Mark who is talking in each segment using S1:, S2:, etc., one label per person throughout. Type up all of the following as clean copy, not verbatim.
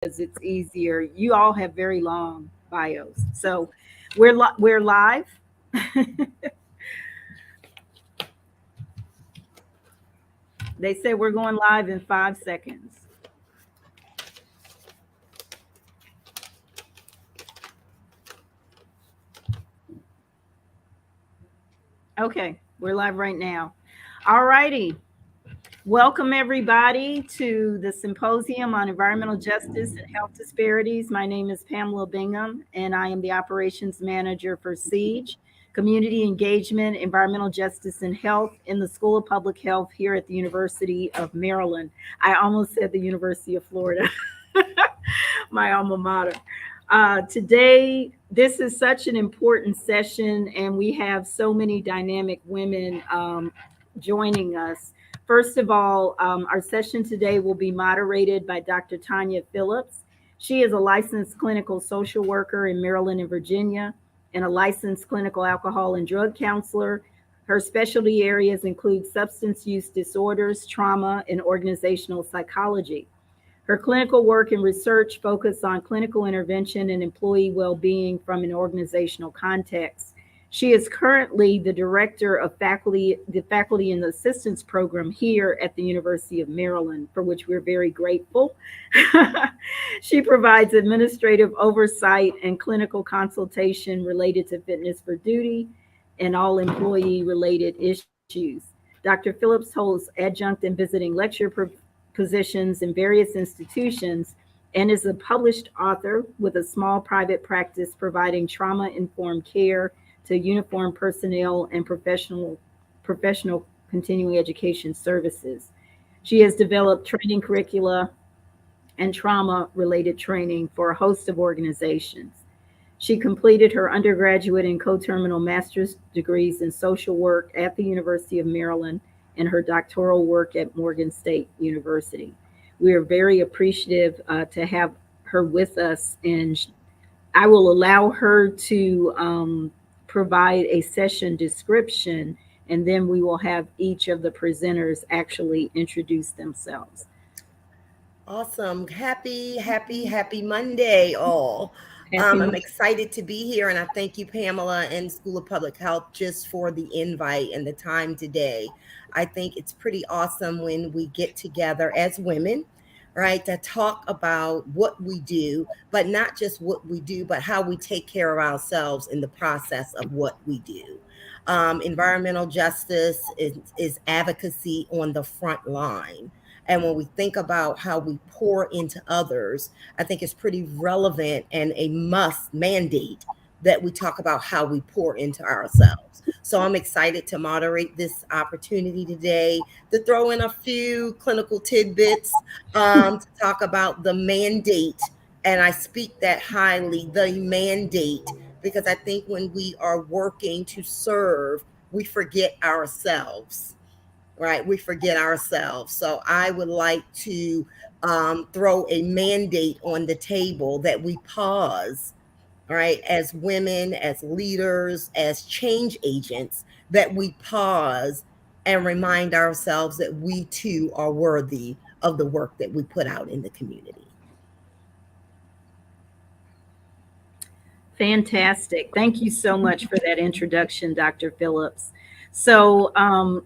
S1: it's easier. You all have very long bios. So we're live. They said we're going live in 5 seconds. Okay, we're live right now. All righty. Welcome, everybody, to the Symposium on Environmental Justice and Health Disparities. My name is Pamela Bingham, and I am the Operations Manager for SIEGE, Community Engagement, Environmental Justice and Health in the School of Public Health here at the University of Maryland. I almost said the University of Florida, my alma mater. Today, this is such an important session, and we have so many dynamic women joining us. First of all, our session today will be moderated by Dr. Tanya Phillips. She is a licensed clinical social worker in Maryland and Virginia and a licensed clinical alcohol and drug counselor. Her specialty areas include substance use disorders, trauma, and organizational psychology. Her clinical work and research focus on clinical intervention and employee well-being from an organizational context. She is currently the director of the Faculty and Assistance Program here at the University of Maryland, for which we're very grateful. She provides administrative oversight and clinical consultation related to fitness for duty and all employee-related issues. Dr. Phillips holds adjunct and visiting lecture positions in various institutions and is a published author with a small private practice providing trauma-informed care to uniformed personnel and professional continuing education services. She has developed training curricula and trauma-related training for a host of organizations. She completed her undergraduate and coterminal master's degrees in social work at the University of Maryland and her doctoral work at Morgan State University. We are very appreciative to have her with us, and I will allow her to provide a session description, and then we will have each of the presenters actually introduce themselves.
S2: Awesome. Happy Monday, all. I'm excited to be here, and I thank you, Pamela, and School of Public Health, just for the invite and the time today. I think it's pretty awesome when we get together as women, right, to talk about what we do, but not just what we do, but how we take care of ourselves in the process of what we do. Environmental justice is advocacy on the front line. And when we think about how we pour into others, I think it's pretty relevant and a must mandate that we talk about how we pour into ourselves. So I'm excited to moderate this opportunity today, to throw in a few clinical tidbits, to talk about the mandate. And I speak that highly, the mandate, because I think when we are working to serve, we forget ourselves. Right, we forget ourselves. So I would like to throw a mandate on the table that we pause, right, as women, as leaders, as change agents, that we pause and remind ourselves that we too are worthy of the work that we put out in the community.
S1: Fantastic. Thank you so much for that introduction, Dr. Phillips. So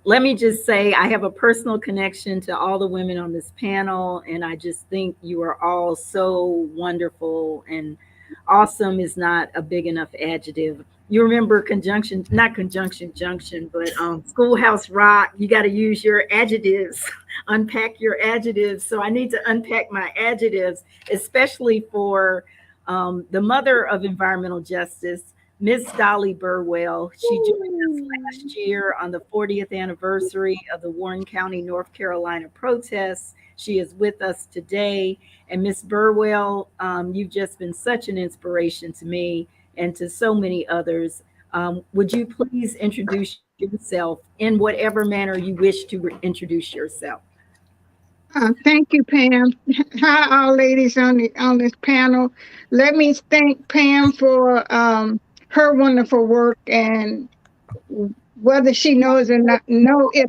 S1: let me just say I have a personal connection to all the women on this panel, and I just think you are all so wonderful, and awesome is not a big enough adjective. You remember conjunction, not conjunction junction, but Schoolhouse Rock. You got to use your adjectives, unpack your adjectives. So I need to unpack my adjectives, especially for the mother of environmental justice, Miss Dolly Burwell. She joined us last year on the 40th anniversary of the Warren County, North Carolina protests. She is with us today. And Miss Burwell, you've just been such an inspiration to me and to so many others. Would you please introduce yourself in whatever manner you wish to introduce yourself?
S3: Thank you, Pam. Hi, all ladies on this panel. Let me thank Pam for her wonderful work, and whether she knows or not, know it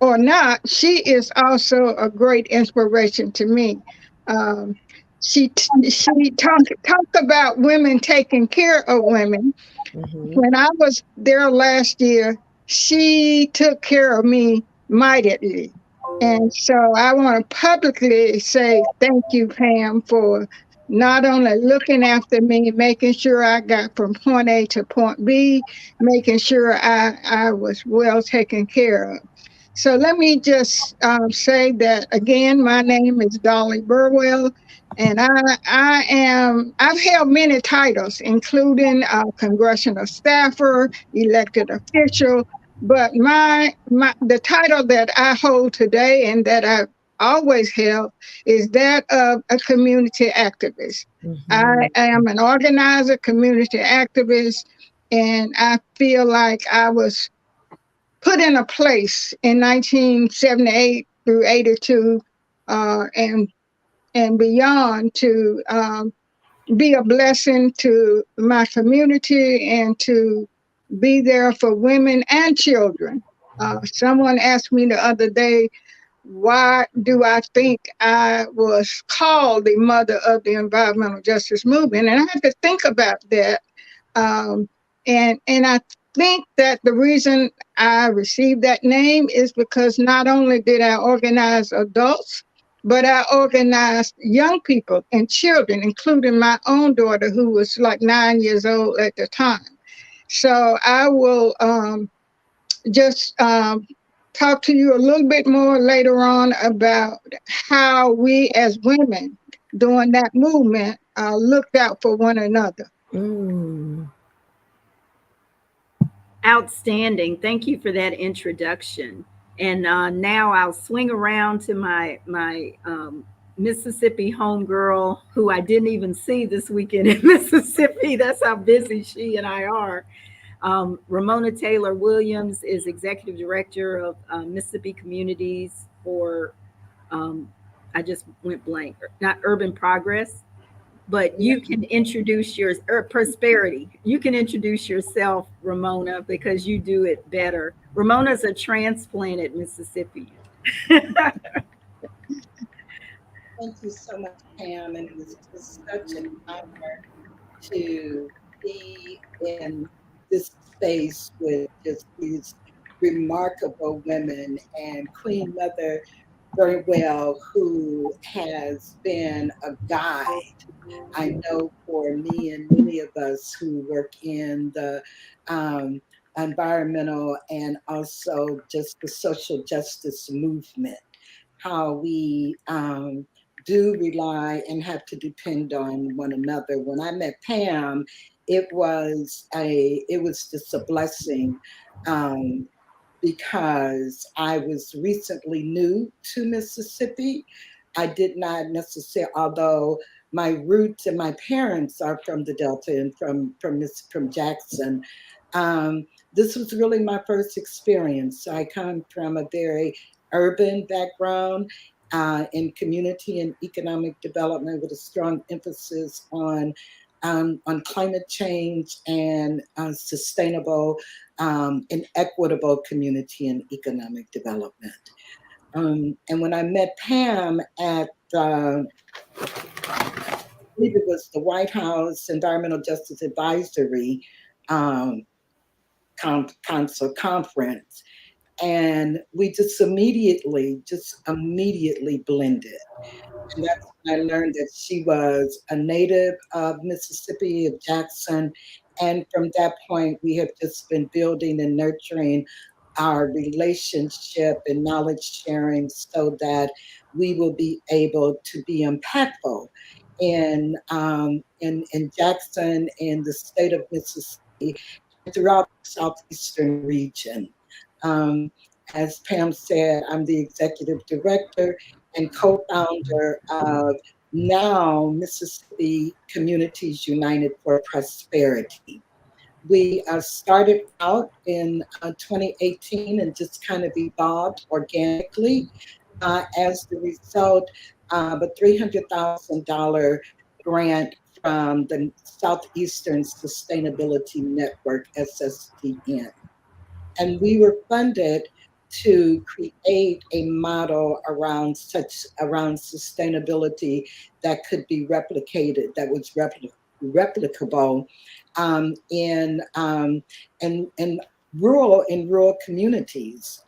S3: or not, she is also a great inspiration to me. Um, she talked about women taking care of women.
S2: Mhm.
S3: When I was there last year, she took care of me mightily. And so I want to publicly say thank you, Pam, for not only looking after me, making sure I got from point A to point B, making sure I was well taken care of. So let me just say that again, my name is Dolly Burwell, and I've held many titles, including congressional staffer, elected official, but the title that I hold today and that I've always held is that of a community activist.
S2: Mhm.
S3: I am an organizer, community activist, and I feel like I was put in a place in 1978 through 82 and beyond to be a blessing to my community and to be there for women and children. Someone asked me the other day, why do I think I was called the mother of the environmental justice movement? And I had to think about that. Um, and I think that the reason I received that name is because not only did I organize adults, but I organized young people and children, including my own daughter, who was like 9 years old at the time. So I will just talk to you a little bit more later on about how we as women during that movement looked out for one another.
S2: Mm.
S1: Outstanding. Thank you for that introduction. And now I'll swing around to my Mississippi homegirl, who I didn't even see this weekend in Mississippi. That's how busy she and I are. Ramona Taylor Williams is executive director of Mississippi Communities for, um, I just went blank, not Urban Progress, but you can introduce your or prosperity. You can introduce yourself, Ramona, because you do it better. Ramona's a transplanted Mississippian.
S4: Thank you so much, Pam. And it was just such an honor to be in this space with just these remarkable women and Queen Mother very well, who has been a guide. I know for me and many of us who work in the um, environmental and also just the social justice movement, how we do rely and have to depend on one another. When I met Pam, it was just a blessing, um, because I was recently new to Mississippi. I did not necessarily, although my roots and my parents are from the Delta and from Jackson. Um, this was really my first experience. I come from a very urban background in community and economic development with a strong emphasis on climate change and sustainable and equitable community and economic development. And when I met Pam at I believe it was the White House Environmental Justice Advisory um, Council conference, and we just immediately blended. And that's when I learned that she was a native of Mississippi, of Jackson. And from that point, we have just been building and nurturing our relationship and knowledge sharing so that we will be able to be impactful in Jackson, in the state of Mississippi, and throughout the southeastern region. Um, as Pam said, I'm the executive director and co-founder of now Mississippi Communities United for Prosperity. We started out in 2018 and just kind of evolved organically as the result of a $300,000 grant from the Southeastern Sustainability Network, SSTN. And we were funded to create a model around sustainability that could be replicated, that was replicable in rural communities.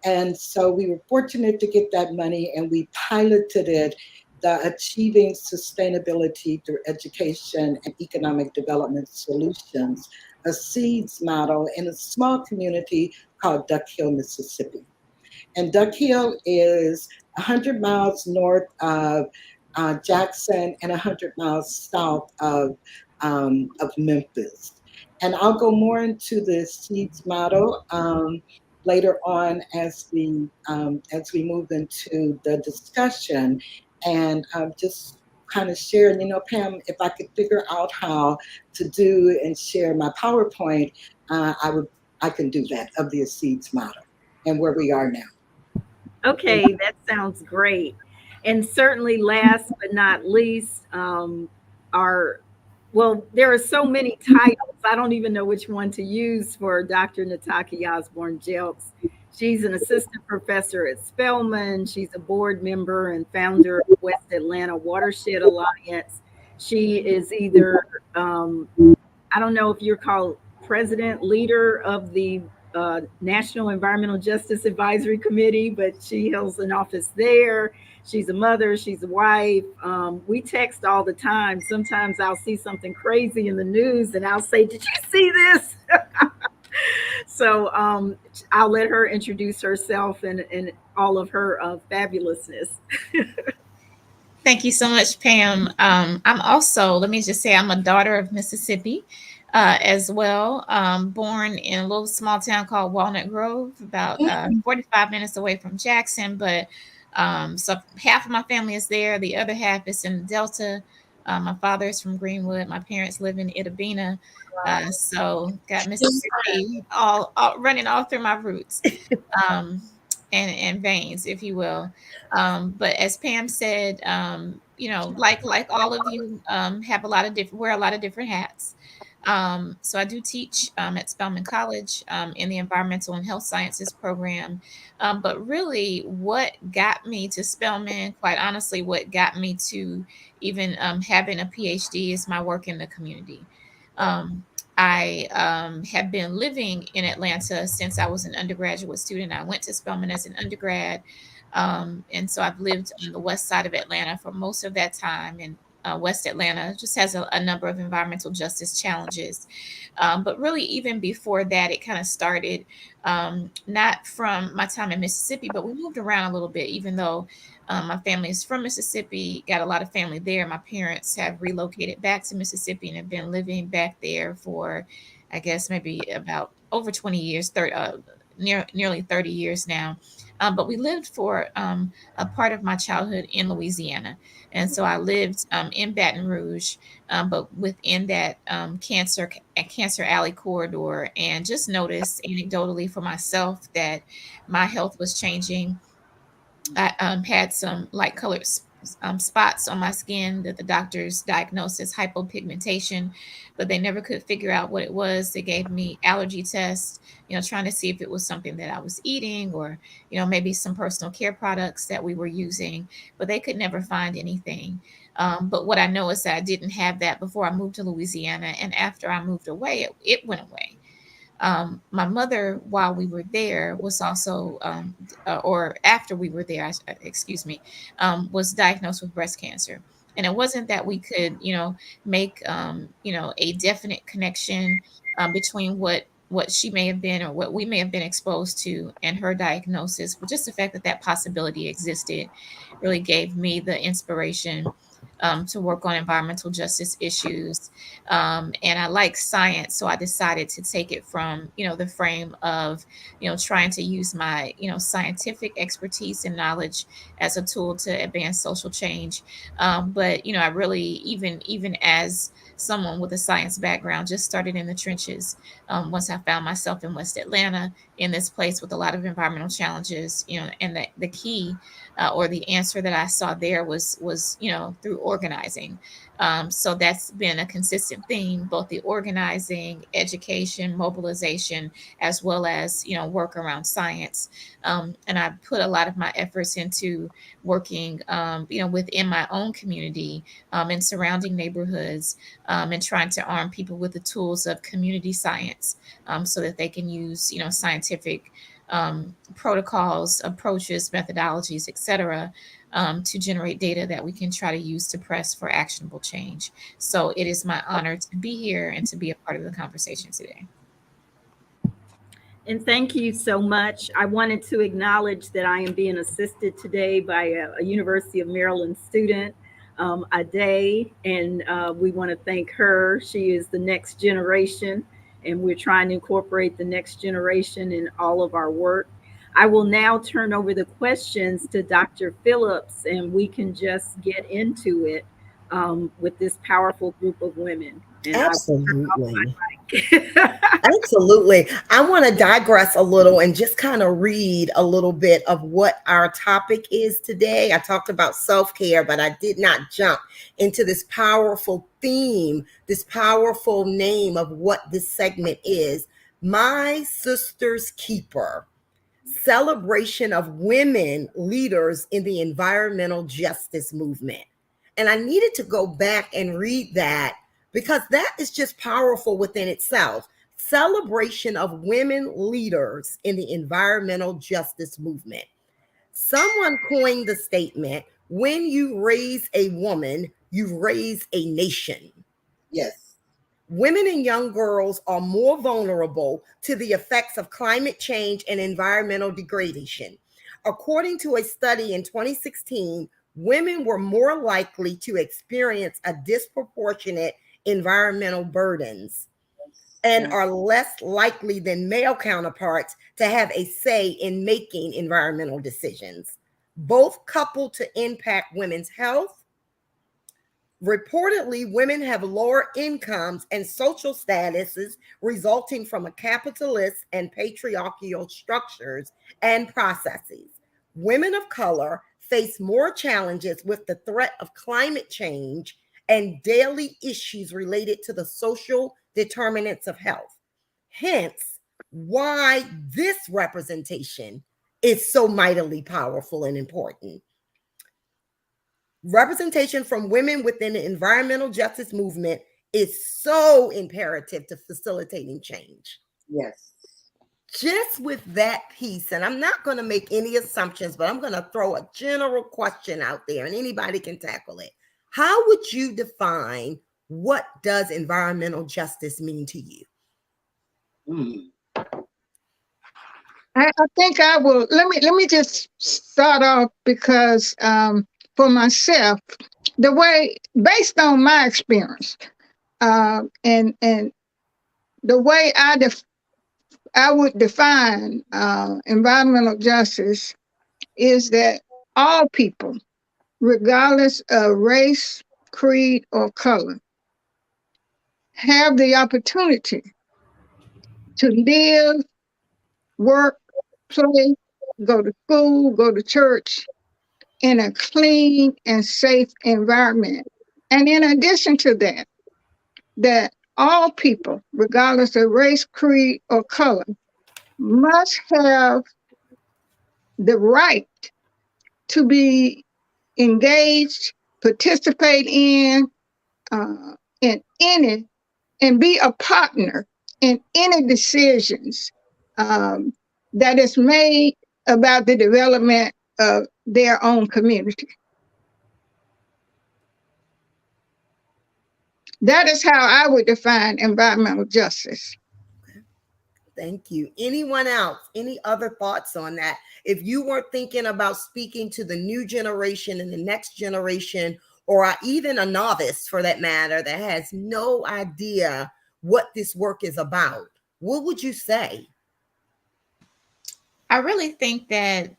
S4: And so we were fortunate to get that money, and we piloted it, the Achieving Sustainability Through Education and Economic Development Solutions, a SEEDS model in a small community called Duck Hill, Mississippi. And Duck Hill is 100 miles north of Jackson and 100 miles south of Memphis. And I'll go more into the SEEDS model later on as we move into the discussion, and just kind of share. Pam, if I could figure out how to do and share my PowerPoint, I can do that of the SEEDS model and where we are now.
S1: Okay, that sounds great. And certainly, last but not least, there are so many titles. I don't even know which one to use for Dr. Nataki Osborne Jelks. She's an assistant professor at Spelman. She's a board member and founder of West Atlanta Watershed Alliance. She is either, I don't know if you're called president, leader of the National Environmental Justice Advisory Committee, but she holds an office there. She's a mother, she's a wife. We text all the time. Sometimes I'll see something crazy in the news and I'll say, "Did you see this?" So I'll let her introduce herself and all of her fabulousness.
S5: Thank you so much, Pam. I'm also, let me just say, I'm a daughter of Mississippi as well. Born in a little small town called Walnut Grove, about 45 minutes away from Jackson. But so half of my family is there. The other half is in the Delta. My father is from Greenwood. My parents live in Itabena. So got Mississippi all running all through my roots. And veins, if you will. But as Pam said, like all of you, have wear a lot of different hats. So I do teach at Spelman College in the Environmental and Health Sciences program. But really, what got me to Spelman, quite honestly, what got me to even having a PhD is my work in the community. I have been living in Atlanta since I was an undergraduate student. I went to Spelman as an undergrad. And so I've lived on the west side of Atlanta for most of that time. And West Atlanta just has a number of environmental justice challenges. But really, even before that, it kind of started not from my time in Mississippi, but we moved around a little bit, even though my family is from Mississippi, got a lot of family there. My parents have relocated back to Mississippi and have been living back there for, I guess, maybe about over 20 years, nearly 30 years now. But we lived for a part of my childhood in Louisiana. And so I lived in Baton Rouge, but within that Cancer Alley corridor, and just noticed anecdotally for myself that my health was changing. I had some light colored spots on my skin that the doctors diagnosed as hypopigmentation, but they never could figure out what it was. They gave me allergy tests, trying to see if it was something that I was eating or, maybe some personal care products that we were using, but they could never find anything. But what I know is that I didn't have that before I moved to Louisiana. And after I moved away, it went away. My mother, while we were there, was also, or after we were there, was diagnosed with breast cancer. And it wasn't that we could, make, a definite connection between what she may have been or what we may have been exposed to and her diagnosis, but just the fact that possibility existed really gave me the inspiration to work on environmental justice issues. And I like science, so I decided to take it from, the frame of, trying to use my, scientific expertise and knowledge as a tool to advance social change. But, I really, even as someone with a science background, just started in the trenches once I found myself in West Atlanta, in this place with a lot of environmental challenges, and the key or the answer that I saw there was, through organizing. So that's been a consistent theme, both the organizing, education, mobilization, as well as, work around science. And I put a lot of my efforts into working, within my own community, in surrounding neighborhoods, and trying to arm people with the tools of community science, so that they can use, scientific protocols, approaches, methodologies, etc., to generate data that we can try to use to press for actionable change. So it is my honor to be here and to be a part of the conversation today.
S1: And thank you so much. I wanted to acknowledge that I am being assisted today by a University of Maryland student, Ade, and we want to thank her. She is the next generation, and we're trying to incorporate the next generation in all of our work. I will now turn over the questions to Dr. Phillips, and we can just get into it with this powerful group of women. And
S2: Absolutely. Absolutely. I want to digress a little and just kind of read a little bit of what our topic is today. I talked about self-care, but I did not jump into this powerful theme, this powerful name of what this segment is. My Sister's Keeper. Celebration of women leaders in the environmental justice movement. And I needed to go back and read that because that is just powerful within itself. Celebration of women leaders in the environmental justice movement. Someone coined the statement, when you raise a woman, you raise a nation.
S4: Yes.
S2: Women and young girls are more vulnerable to the effects of climate change and environmental degradation. According to a study in 2016, women were more likely to experience a disproportionate environmental burdens and are less likely than male counterparts to have a say in making environmental decisions, both coupled to impact women's health. Reportedly, women have lower incomes and social statuses resulting from a capitalist and patriarchal structures and processes. Women of color face more challenges with the threat of climate change and daily issues related to the social determinants of health. Hence, why this representation is so mightily powerful and important. Representation from women within the environmental justice movement is so imperative to facilitating change.
S4: Yes.
S2: Just with that piece, and I'm not going to make any assumptions, but I'm going to throw a general question out there and anybody can tackle it. How would you define what does environmental justice mean to you?
S3: I think I will. Let me just start off because for myself, the way based on my experience, and the way I would define environmental justice is that all people, regardless of race, creed, or color, have the opportunity to live, work, play, go to school, go to church in a clean and safe environment. And in addition to that, that all people, regardless of race, creed, or color, must have the right to be engaged, participate in any, and be a partner in any decisions that is made about the development of their own community. That is how I would define environmental justice.
S2: Thank you. Anyone else? Any other thoughts on that? If you were thinking about speaking to the new generation and the next generation, or even a novice for that matter, that has no idea what this work is about, what would you say?
S5: I really think that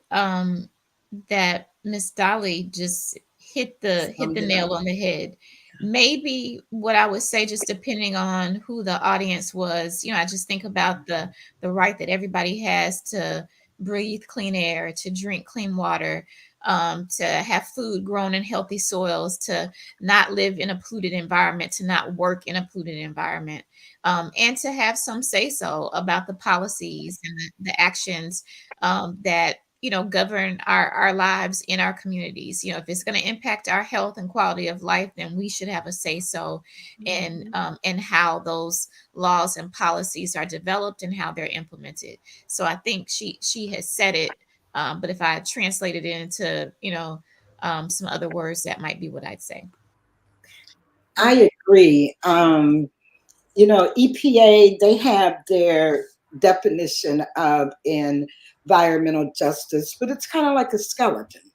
S5: that Miss Dolly just hit the nail on the head. Maybe what I would say, just depending on who the audience was, I just think about the right that everybody has to breathe clean air, to drink clean water, to have food grown in healthy soils, to not live in a polluted environment, to not work in a polluted environment, and to have some say so about the policies and the actions that govern our lives in our communities. If it's going to impact our health and quality of life, then we should have a say so in how those laws and policies are developed and how they're implemented. So I think she has said it, but if I translated it into some other words, that might be what I'd say.
S4: I agree. EPA, they have their definition of environmental justice, but it's kind of like a skeleton.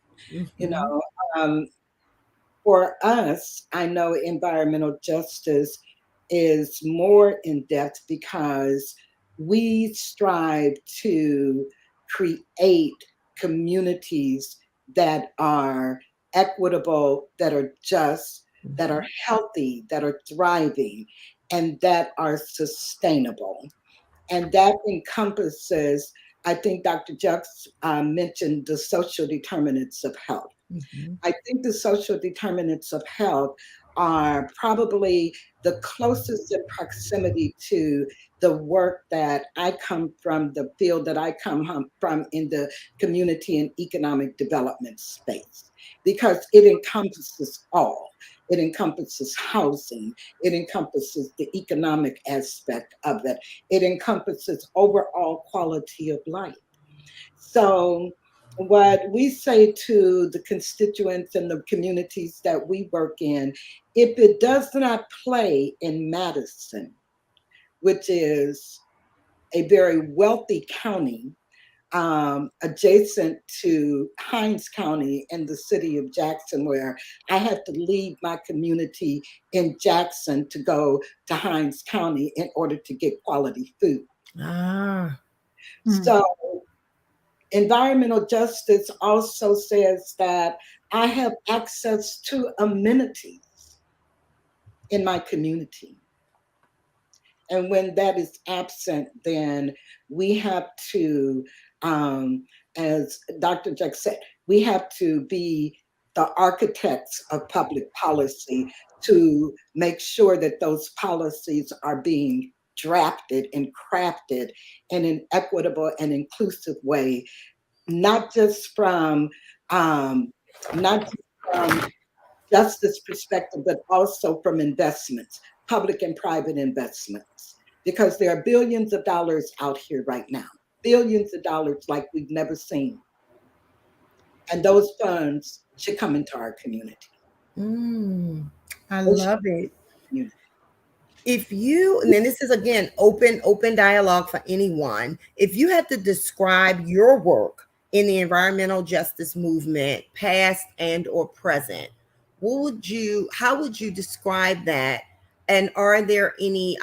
S4: For us, I know environmental justice is more in depth because we strive to create communities that are equitable, that are just, that are healthy, that are thriving, and that are sustainable. And that encompasses, I think Dr. Jux mentioned the social determinants of health. I think the social determinants of health are probably the closest in proximity to the work that I come from, the field that I come from in the community and economic development space, because it encompasses all. It encompasses housing. It encompasses the economic aspect of it. It encompasses overall quality of life. So what we say to the constituents and the communities that we work in, if it does not play in Madison, which is a very wealthy county, adjacent to Hinds County in the city of Jackson, where I had to leave my community in Jackson to go to Hinds County in order to get quality food. So environmental justice also says that I have access to amenities in my community. And when that is absent, then we have to, as Dr. Jack said, we have to be the architects of public policy to make sure that those policies are being drafted and crafted in an equitable and inclusive way, not just from justice perspective, but also from investments, public and private investments, because there are billions of dollars out here right now, billions of dollars like we've never seen. And those funds should come into our community.
S2: I love it. If you, and then this is again, open dialogue for anyone. If you had to describe your work in the environmental justice movement, past and or present, how would you describe that? And are there any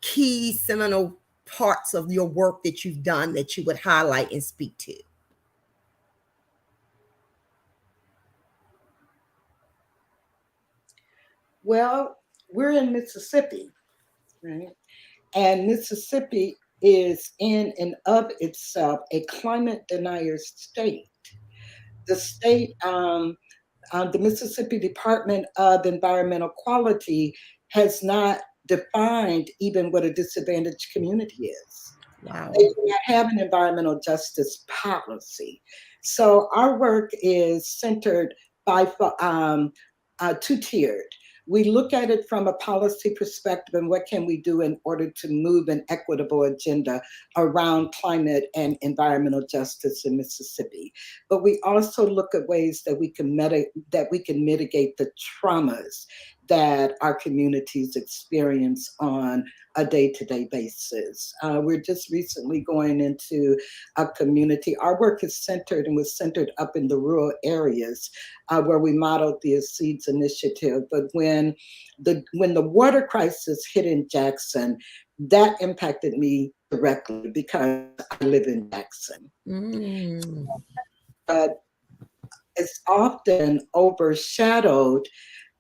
S2: key seminal parts of your work that you've done that you would highlight and speak to?
S4: Well, we're in Mississippi, right? And Mississippi is in and of itself a climate denier state. The state, the Mississippi Department of Environmental Quality has not defined even what a disadvantaged community is.
S2: Wow.
S4: They do not have an environmental justice policy. So our work is centered by two-tiered. We look at it from a policy perspective and what can we do in order to move an equitable agenda around climate and environmental justice in Mississippi. But we also look at ways that we can mitigate the traumas that our communities experience on a day-to-day basis. We're just recently going into a community. Our work is centered and was centered up in the rural areas where we modeled the Seeds Initiative. But when the water crisis hit in Jackson, that impacted me directly because I live in Jackson. But it's often overshadowed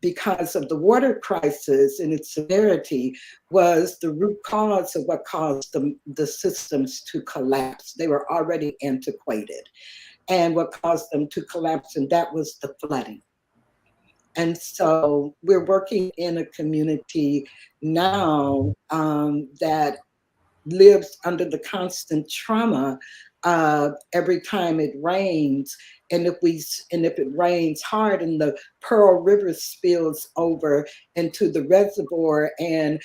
S4: because of the water crisis and its severity was the root cause of what caused the systems to collapse. They were already antiquated. and what caused them to collapse, and that was the flooding. And so we're working in a community now that lives under the constant trauma every time it rains. And if it rains hard and the Pearl River spills over into the reservoir, and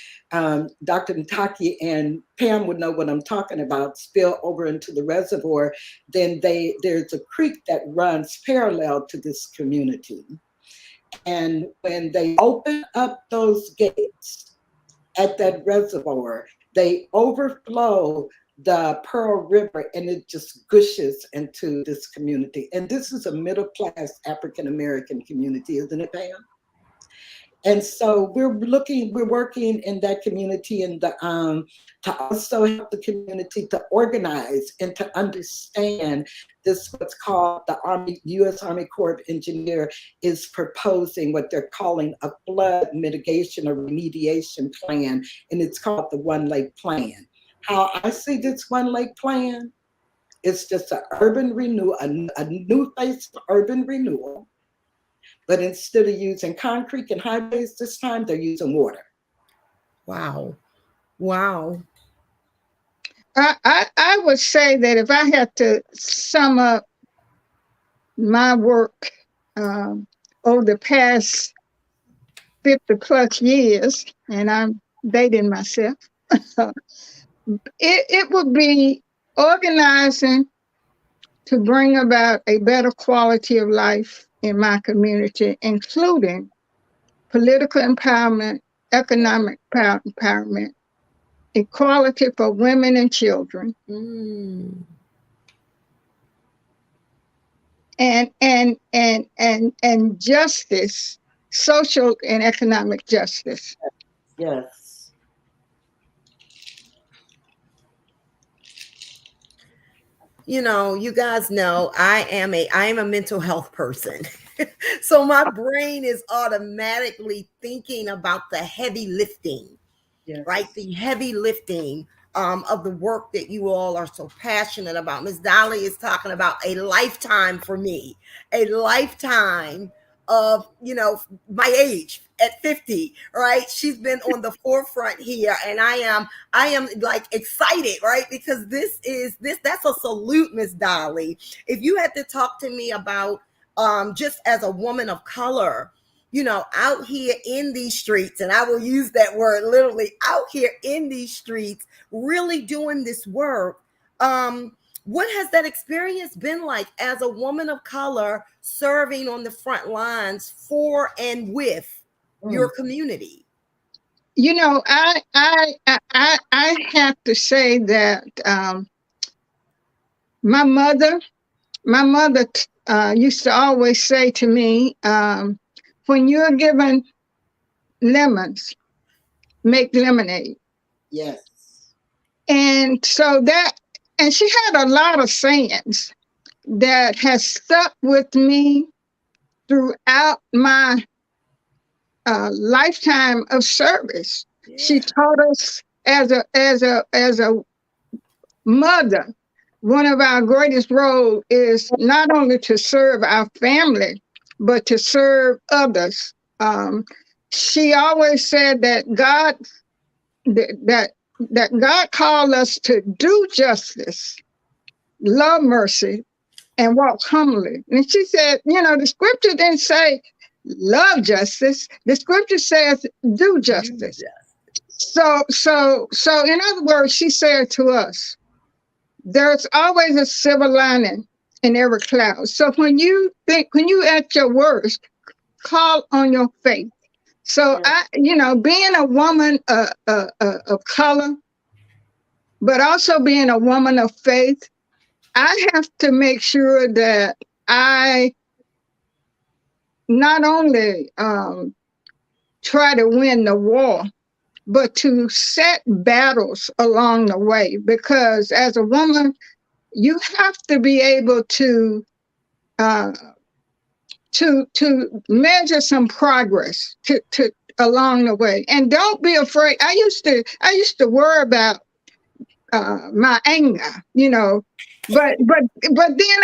S4: Dr. Nataki and Pam would know what I'm talking about, spill over into the reservoir, then there's a creek that runs parallel to this community. And when they open up those gates at that reservoir, they overflow the Pearl River, and it just gushes into this community. And this is a middle-class African-American community, isn't it, Pam? And so we're working in that community, and to also help the community to organize and to understand this, what's called the U.S. Army Corps of Engineers is proposing what they're calling a flood mitigation or remediation plan, and it's called the One Lake Plan. How I see this One Lake Plan, it's just an urban renewal, a new face of urban renewal. But instead of using concrete and highways this time, they're using water.
S2: Wow. Wow.
S3: I would say that if I had to sum up my work over the past 50 plus years, and I'm dating myself, it would be organizing to bring about a better quality of life in my community, including political empowerment, economic empowerment, equality for women and children, and justice, social and economic justice.
S4: Yes.
S2: You know, you guys know I am a mental health person. So my brain is automatically thinking about the heavy lifting,
S4: Yes.
S2: right? The heavy lifting of the work that you all are so passionate about. Ms. Dolly is talking about a lifetime for me, a lifetime of, you know, my age at 50, right? She's been on the forefront here, and I am like excited, right? Because that's a salute, Ms. Dolly. If you had to talk to me about just as a woman of color, you know, out here in these streets, and I will use that word literally, out here in these streets, really doing this work. What has that experience been like as a woman of color serving on the front lines for and with your community?
S3: You know, I have to say that my mother used to always say to me, when you're given lemons, make lemonade.
S4: Yes.
S3: And so and she had a lot of sayings that has stuck with me throughout my lifetime of service.
S2: Yeah.
S3: She taught us as a mother, one of our greatest roles is not only to serve our family, but to serve others. She always said that God called us to do justice, love mercy, and walk humbly. And she said, you know, the scripture didn't say love justice. The scripture says do justice. So in other words, she said to us, there's always a silver lining in every cloud. So when you at your worst, call on your faith. So being a woman of color, but also being a woman of faith, I have to make sure that I not only try to win the war, but to set battles along the way. Because as a woman, you have to be able to measure some progress to along the way, and don't be afraid. I used to worry about my anger, you know. But then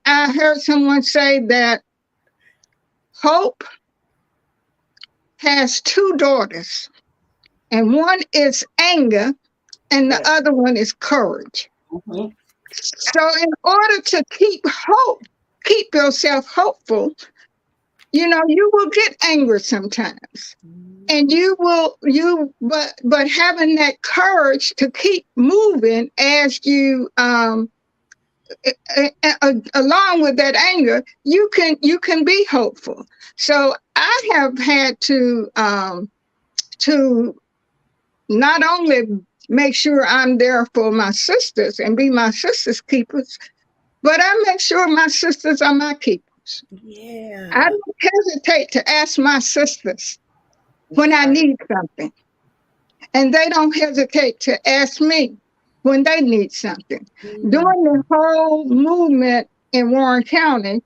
S3: I heard someone say that Hope has two daughters, and one is anger, and the
S4: Yes.
S3: other one is courage.
S4: Mhm.
S3: So in order to keep hope, keep yourself hopeful, you know, you will get angry sometimes. And but having that courage to keep moving as you along with that anger, you can be hopeful. So I have had to not only make sure I'm there for my sisters and be my sisters' keepers, but I make sure my sisters are my keepers.
S2: Yeah.
S3: I don't hesitate to ask my sisters when I need something, and they don't hesitate to ask me when they need something. During the whole movement in Warren County,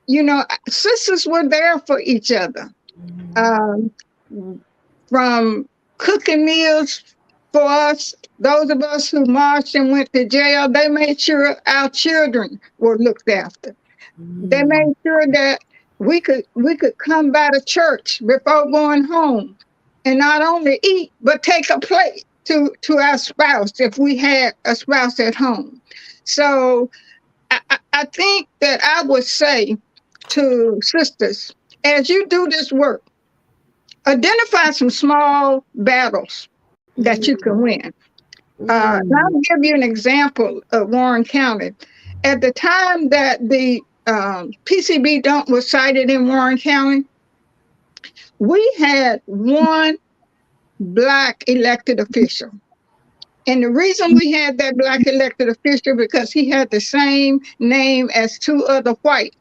S3: you know, sisters were there for each other. Um, from cooking meals for us, those of us who marched and went to jail, they made sure our children were looked after. They made sure that we could come by the church before going home and not only eat, but take a plate to our spouse if we had a spouse at home. So I think that I would say to sisters, as you do this work, identify some small battles that you can win. And I'll give you an example of Warren County. At the time that the PCB dump was sited in Warren County, we had one Black elected official. And the reason we had that Black elected official because he had the same name as two other white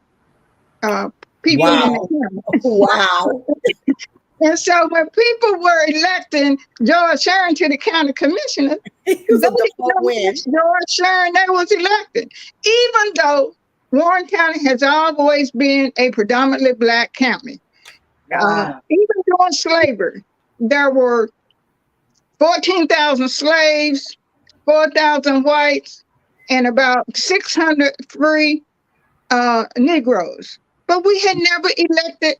S3: people in the county.
S2: Wow.
S3: And so when people were electing George Sherman to the county commissioner,
S2: It was a default win.
S3: George Sherman that was elected, even though Warren County has always been a predominantly Black county.
S4: Wow.
S3: Even during slavery, there were 14,000 slaves, 4,000 whites, and about 600 free Negroes. But we had never elected.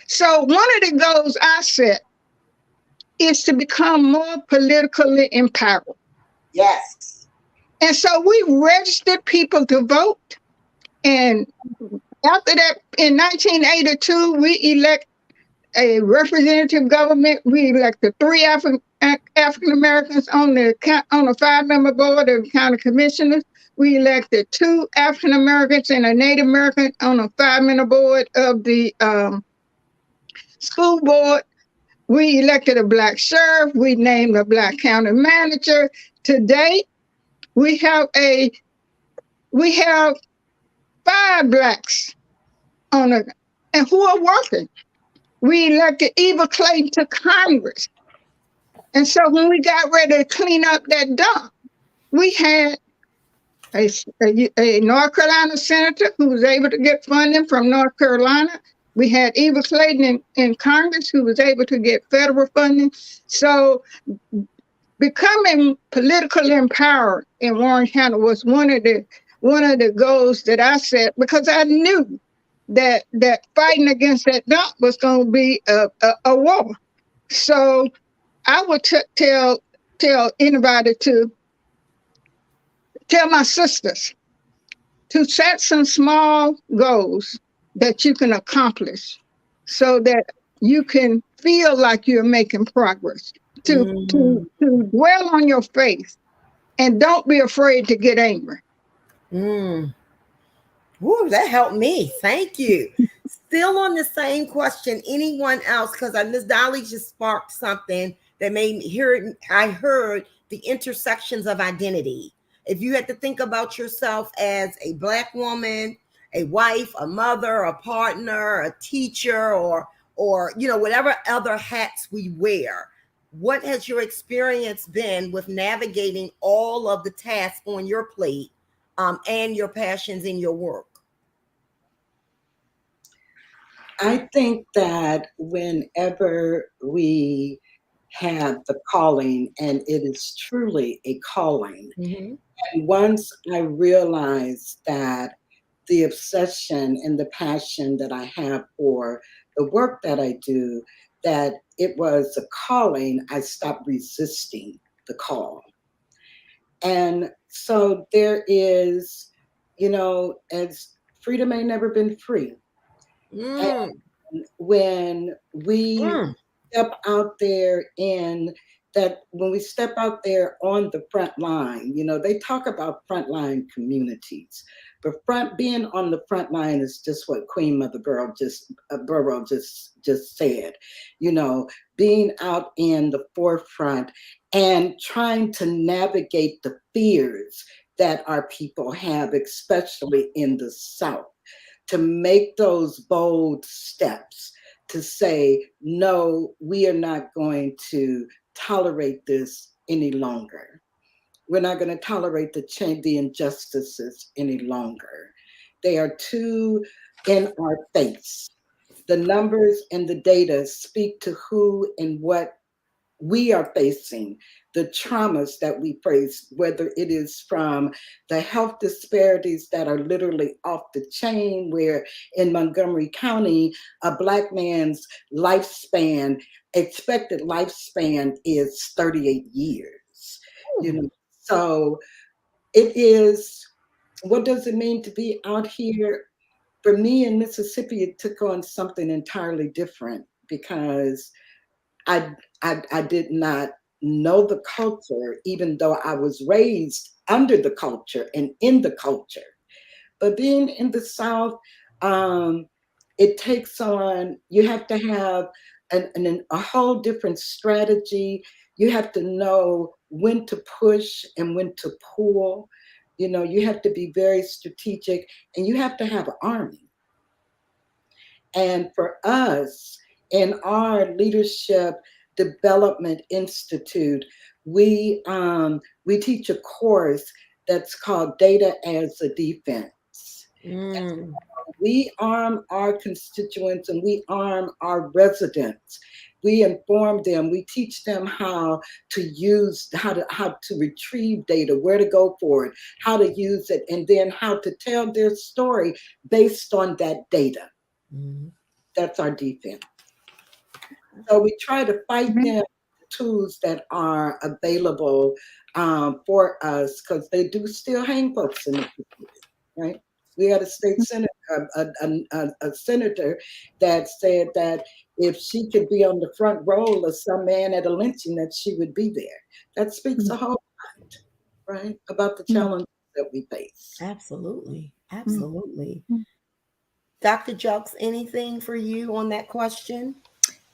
S3: So one of the goals I set is to become more politically empowered.
S4: Yes.
S3: And so we registered people to vote. And after that, in 1982, we elect a representative government. We elected 3 African Americans on the 5-member board of county commissioners. We elected 2 African Americans and a Native American on a 5-member board of the school board. We elected a Black sheriff. We named a Black county manager. Today, we have 5 Blacks on and who are working. We elected Eva Clayton to Congress. And so when we got ready to clean up that dump, we had a North Carolina senator who was able to get funding from North Carolina. We had Eva Clayton in Congress who was able to get federal funding. So becoming politically empowered in Warren County was one of the goals that I set, because I knew that fighting against that dump was going to be a war. So I would tell anybody to tell my sisters to set some small goals that you can accomplish so that you can feel like you're making progress. To dwell on your faith and don't be afraid to get angry.
S2: Woo, that helped me. Thank you. Still on the same question. Anyone else? Because Miss Dolly just sparked something that made me hear it. I heard the intersections of identity. If you had to think about yourself as a Black woman, a wife, a mother, a partner, a teacher, or whatever other hats we wear, what has your experience been with navigating all of the tasks on your plate and your passions in your work?
S4: I think that whenever we have the calling, and it is truly a calling.
S2: Mhm.
S4: And once I realized that the obsession and the passion that I have for the work that I do, that it was a calling, I stopped resisting the call. And so there is, as freedom ain't never been free.
S2: Mm.
S4: And when we
S2: Mm.
S4: step out there in when we step out there on the front line, they talk about frontline communities, but being on the front line is just what Queen Mother Burrow just said, being out in the forefront and trying to navigate the fears that our people have, especially in the South, to make those bold steps to say, no, we are not going to tolerate this any longer. We're not going to tolerate the injustices any longer. They are too in our face. The numbers and the data speak to who and what we are facing, the traumas that we face, whether it is from the health disparities that are literally off the chain, where in Montgomery County, a Black man's expected lifespan is 38 years. So it is, what does it mean to be out here? For me in Mississippi, it took on something entirely different because I did not know the culture, even though I was raised under the culture and in the culture. But being in the South, it takes on, you have to have a whole different strategy. You have to know when to push and when to pull. You have to be very strategic, and you have to have an army. And for us, in our Leadership Development Institute, we teach a course that's called Data as a Defense.
S2: Mm.
S4: We arm our constituents and we arm our residents. We inform them. We teach them how to retrieve data, where to go for it, how to use it, and then how to tell their story based on that data.
S2: Mm.
S4: That's our defense. So we try to fight them with the tools that are available for us, because they do still hang folks in the community, right? We had a state senator, a senator that said that if she could be on the front row of some man at a lynching, that she would be there. That speaks a whole lot, right, about the challenges that we face.
S2: Absolutely. Absolutely. Dr. Jokes, anything for you on that question?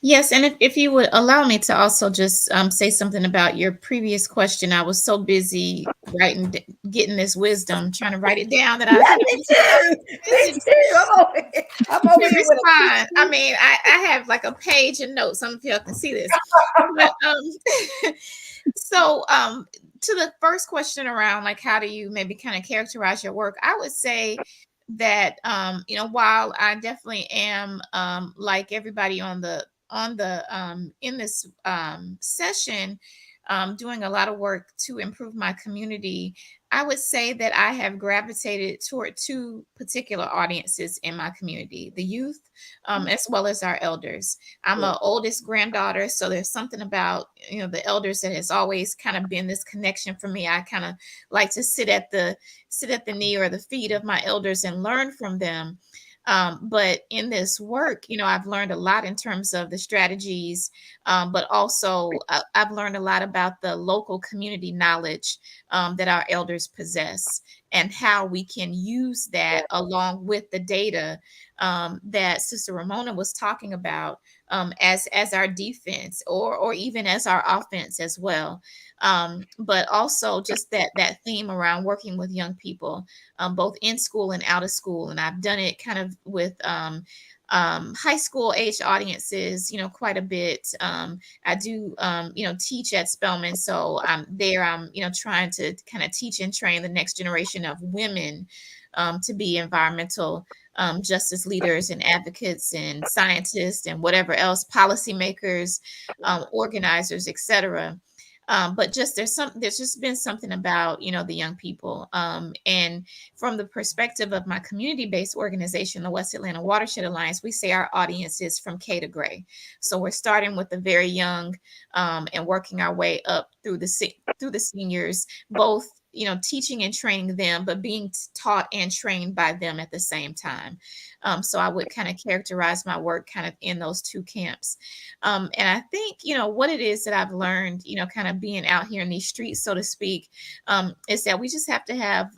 S5: Yes, and if you would allow me to also just say something about your previous question. I was so busy getting this wisdom, trying to write it down that I
S2: Me too. I'm over here with
S5: respond. I mean, I have like a page of notes. Some of y'all can see this. But, so to the first question around like how do you maybe kind of characterize your work, I would say that while I definitely am like everybody on the in this session doing a lot of work to improve my community, I would say that I have gravitated toward two particular audiences in my community: the youth as well as our elders. I'm an oldest granddaughter, so there's something about the elders that has always kind of been this connection for me. I kind of like to sit at the knee or the feet of my elders and learn from them. But in this work, I've learned a lot in terms of the strategies, but also I've learned a lot about the local community knowledge that our elders possess and how we can use that along with the data that Sister Ramona was talking about as our defense or even as our offense as well. But also just that theme around working with young people, both in school and out of school. And I've done it kind of with high school age audiences, quite a bit. I do, teach at Spelman. So I'm trying to kind of teach and train the next generation of women to be environmental justice leaders and advocates and scientists and whatever else, policymakers, organizers, etc. But just there's just been something about, the young people. And from the perspective of my community-based organization, the West Atlanta Watershed Alliance, we say our audience is from K to Gray. So we're starting with the very young, and working our way up through the seniors, both teaching and training them, but being taught and trained by them at the same time. So I would kind of characterize my work kind of in those two camps. And I think, what it is that I've learned, kind of being out here in these streets, so to speak, is that we just have to have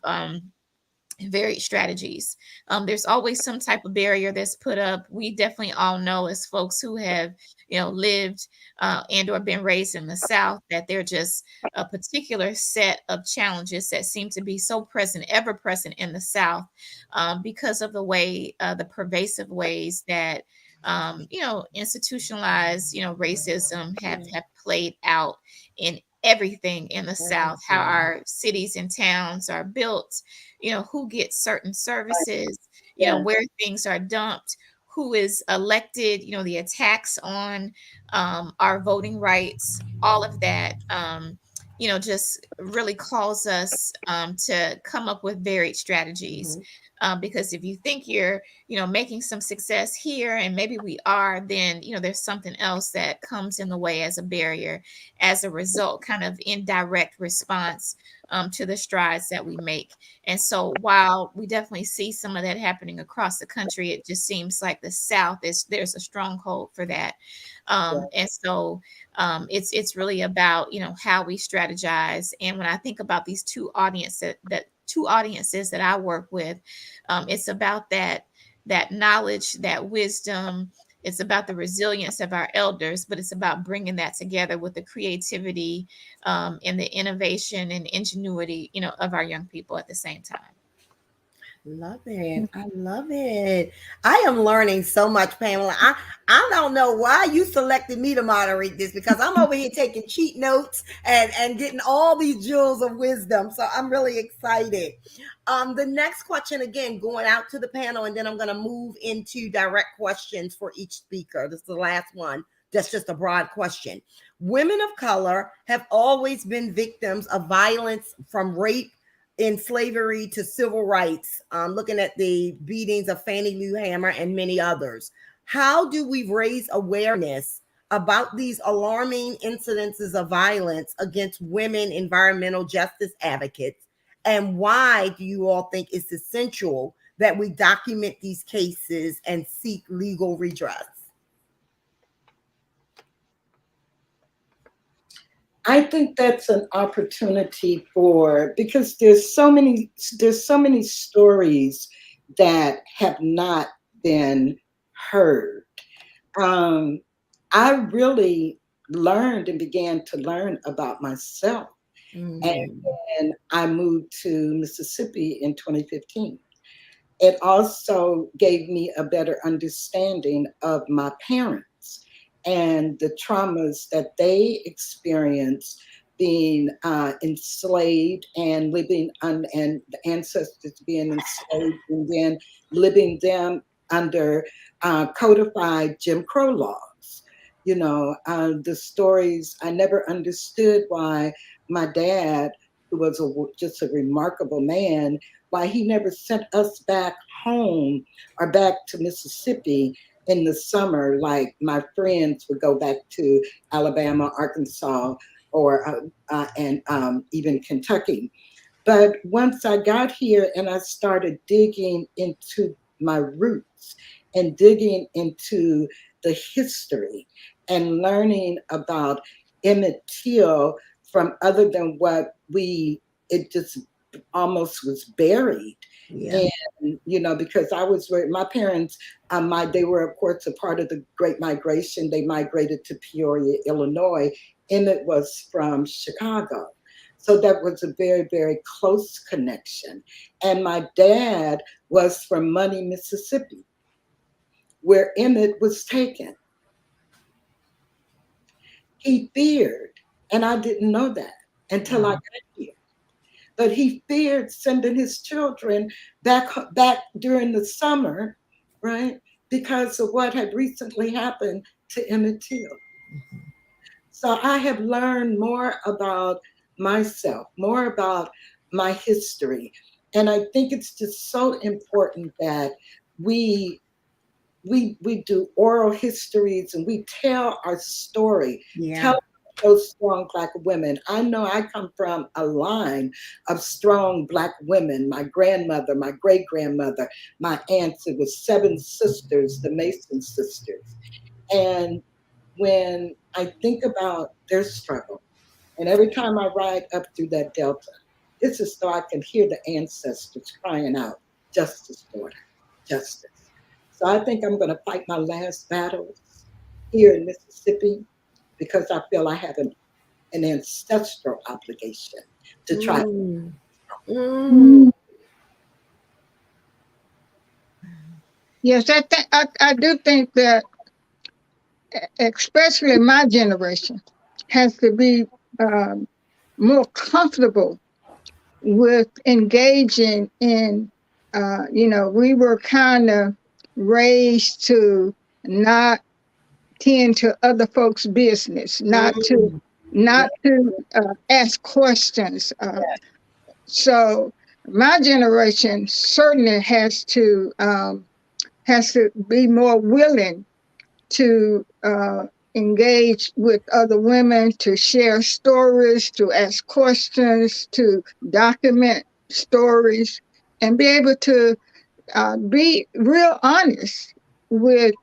S5: varied strategies. There's always some type of barrier that's put up. We definitely all know, as folks who have, lived and or been raised in the South, that they're just a particular set of challenges that seem to be so present, ever present in the South, because of the way, the pervasive ways that, institutionalized, racism have played out in everything in the South, how our cities and towns are built, who gets certain services, where things are dumped, who is elected, the attacks on our voting rights, all of that, just really calls us to come up with varied strategies. Because if you think you're, making some success here, and maybe we are, then, there's something else that comes in the way as a barrier, as a result, kind of indirect response to the strides that we make. And so while we definitely see some of that happening across the country, it just seems like the South there's a stronghold for that. And so it's really about, how we strategize. And when I think about these two audiences that I work with, it's about that knowledge, that wisdom. It's about the resilience of our elders, but it's about bringing that together with the creativity, and the innovation and ingenuity, of our young people at the same time.
S2: Love it. I love it. I am learning so much, Pamela. I don't know why you selected me to moderate this, because I'm over here taking cheat notes and getting all these jewels of wisdom. So I'm really excited. The next question, again, going out to the panel, and then I'm going to move into direct questions for each speaker. This is the last one. That's just a broad question. Women of color have always been victims of violence, from rape in slavery to civil rights, looking at the beatings of Fannie Lou Hamer and many others. How do we raise awareness about these alarming incidences of violence against women environmental justice advocates? And why do you all think it's essential that we document these cases and seek legal redress?
S4: I think that's an opportunity because there's so many stories that have not been heard. I really learned and began to learn about myself. And I moved to Mississippi in 2015. It also gave me a better understanding of my parents and the traumas that they experienced, being enslaved and living and the ancestors being enslaved, and then living them under codified Jim Crow laws. The stories, I never understood why my dad, who was just a remarkable man, why he never sent us back home or back to Mississippi in the summer, like my friends would go back to Alabama, Arkansas, or even Kentucky. But once I got here and I started digging into my roots and digging into the history and learning about Emmett Till from other than what it just almost was buried. Yeah. And, because my parents, they were, of course, a part of the Great Migration. They migrated to Peoria, Illinois. Emmett was from Chicago. So that was a very, very close connection. And my dad was from Money, Mississippi, where Emmett was taken. He feared, and I didn't know that until I got here. but he feared sending his children back during the summer, right? Because of what had recently happened to Emmett Till. So I have learned more about myself, more about my history. And I think it's just so important that we do oral histories and we tell our story.
S2: Yeah.
S4: Tell those strong Black women. I know I come from a line of strong Black women. My grandmother, my great-grandmother, my aunts, it was 7 sisters, the Mason sisters. And when I think about their struggle, and every time I ride up through that Delta, it's as though I can hear the ancestors crying out, justice, daughter, justice. So I think I'm going to fight my last battles here in Mississippi because I feel I have an ancestral obligation to try.
S3: Yes, I do think that, especially my generation, has to be more comfortable with engaging in, we were kind of raised to not tend to other folks' business, not to ask questions. So my generation certainly has to be more willing to engage with other women, to share stories, to ask questions, to document stories, and be able to be real honest with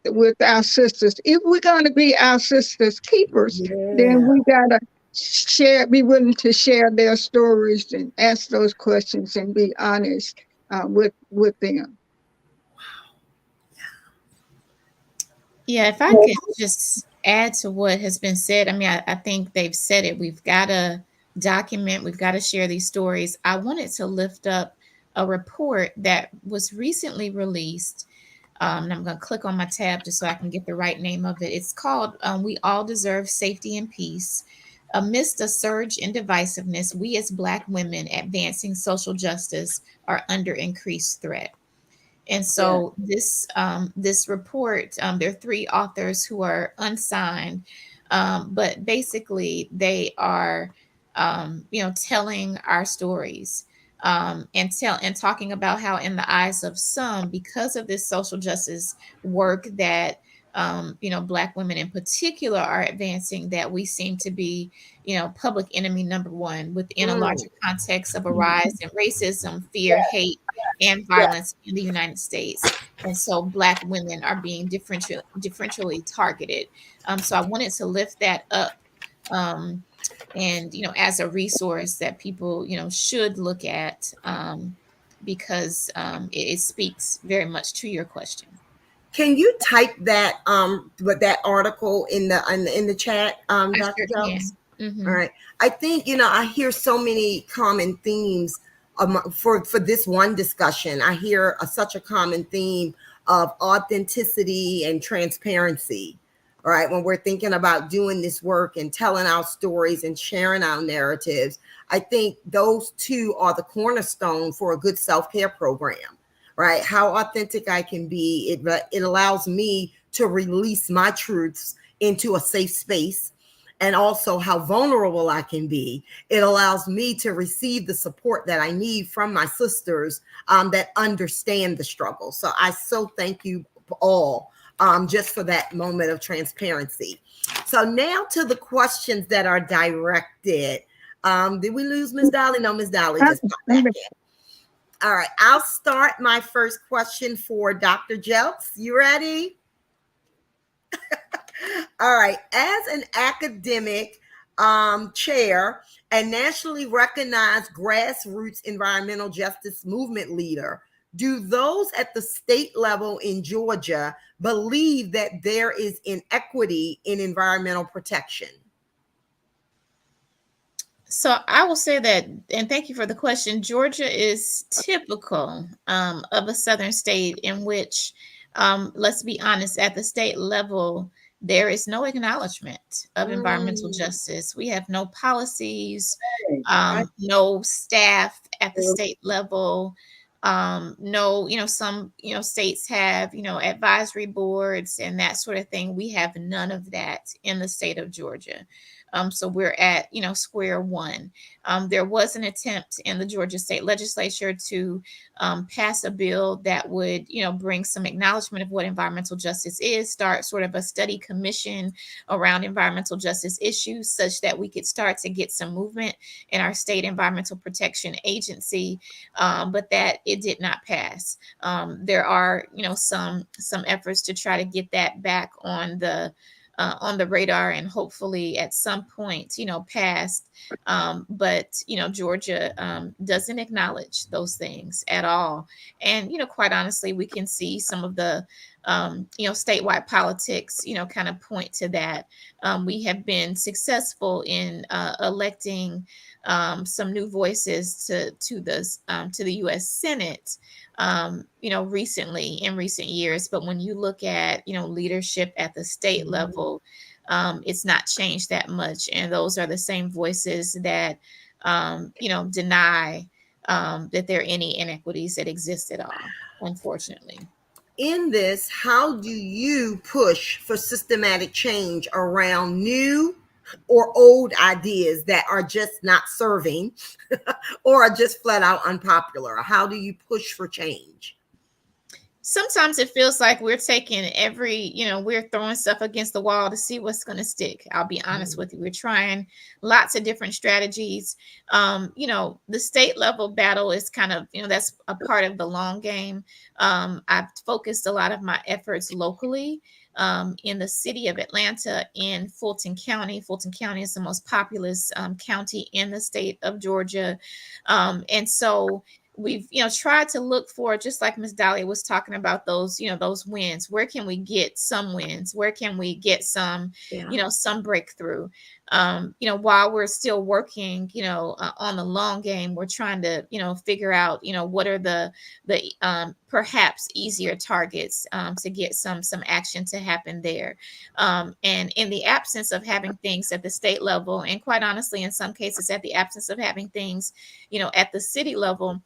S3: our sisters. If we're going to be our sisters' keepers, then we gotta be willing to share their stories and ask those questions and be honest with them.
S5: Yeah, if I could just add to what has been said, I mean, I think they've said it. We've got to document, we've got to share these stories. I wanted to lift up a report that was recently released. And I'm going to click on my tab just so I can get the right name of it. It's called We All Deserve Safety and Peace. Amidst a surge in divisiveness, we as Black women advancing social justice are under increased threat. And so this report, there are 3 authors who are unsigned, but basically they are, telling our stories and talking about how, in the eyes of some, because of this social justice work that Black women in particular are advancing, that we seem to be, public enemy number 1 within a larger context of a rise in racism, fear, hate, and violence in the United States. And so Black women are being differentially targeted. So I wanted to lift that up. And, as a resource that people, should look at, because it speaks very much to your question.
S2: Can you type that that article in the chat, Dr. Jones?
S5: Mm-hmm.
S2: All right. I think, I hear so many common themes for this one discussion. I hear such a common theme of authenticity and transparency. All right. When we're thinking about doing this work and telling our stories and sharing our narratives, I think those 2 are the cornerstone for a good self-care program, right? How authentic I can be. It allows me to release my truths into a safe space, and also how vulnerable I can be. It allows me to receive the support that I need from my sisters that understand the struggle. So I so thank you all just for that moment of transparency. So now to the questions that are directed. Did we lose Ms. Dolly? No, Ms. Dolly just popped back in. All right, I'll start my first question for Dr. Jelks. You ready? All right. As an academic chair and nationally recognized grassroots environmental justice movement leader, do those at the state level in Georgia believe that there is inequity in environmental protection?
S5: So I will say that, and thank you for the question, Georgia is typical of a southern state in which, let's be honest, at the state level, there is no acknowledgement of environmental justice. We have no policies, no staff at the state level. No, some, states have, advisory boards and that sort of thing. We have none of that in the state of Georgia. So we're at, square one. There was an attempt in the Georgia state legislature to pass a bill that would, bring some acknowledgement of what environmental justice is, start sort of a study commission around environmental justice issues, such that we could start to get some movement in our state environmental protection agency, but that it did not pass. There are, some efforts to try to get that back on the radar, and hopefully at some point, passed. But Georgia doesn't acknowledge those things at all. And quite honestly, we can see some of the statewide politics, kind of point to that. We have been successful in electing some new voices to the U.S. Senate, recently, in recent years. But when you look at leadership at the state level, it's not changed that much, and those are the same voices that deny that there are any inequities that exist at all, unfortunately.
S2: In this, how do you push for systematic change around new or old ideas that are just not serving or are just flat out unpopular? How do you push for change?
S5: Sometimes it feels like we're taking we're throwing stuff against the wall to see what's going to stick. I'll be honest with you. We're trying lots of different strategies. The state level battle is kind of, that's a part of the long game. I've focused a lot of my efforts locally in the city of Atlanta, in Fulton County. Fulton County is the most populous county in the state of Georgia. And so we've tried to look for, just like Ms. Dahlia was talking about, those those wins. Where can we get some wins? Where can we get some some breakthrough? While we're still working on the long game, we're trying to figure out what are the perhaps easier targets to get some action to happen there. And in the absence of having things at the state level, and quite honestly in some cases at the absence of having things at the city level,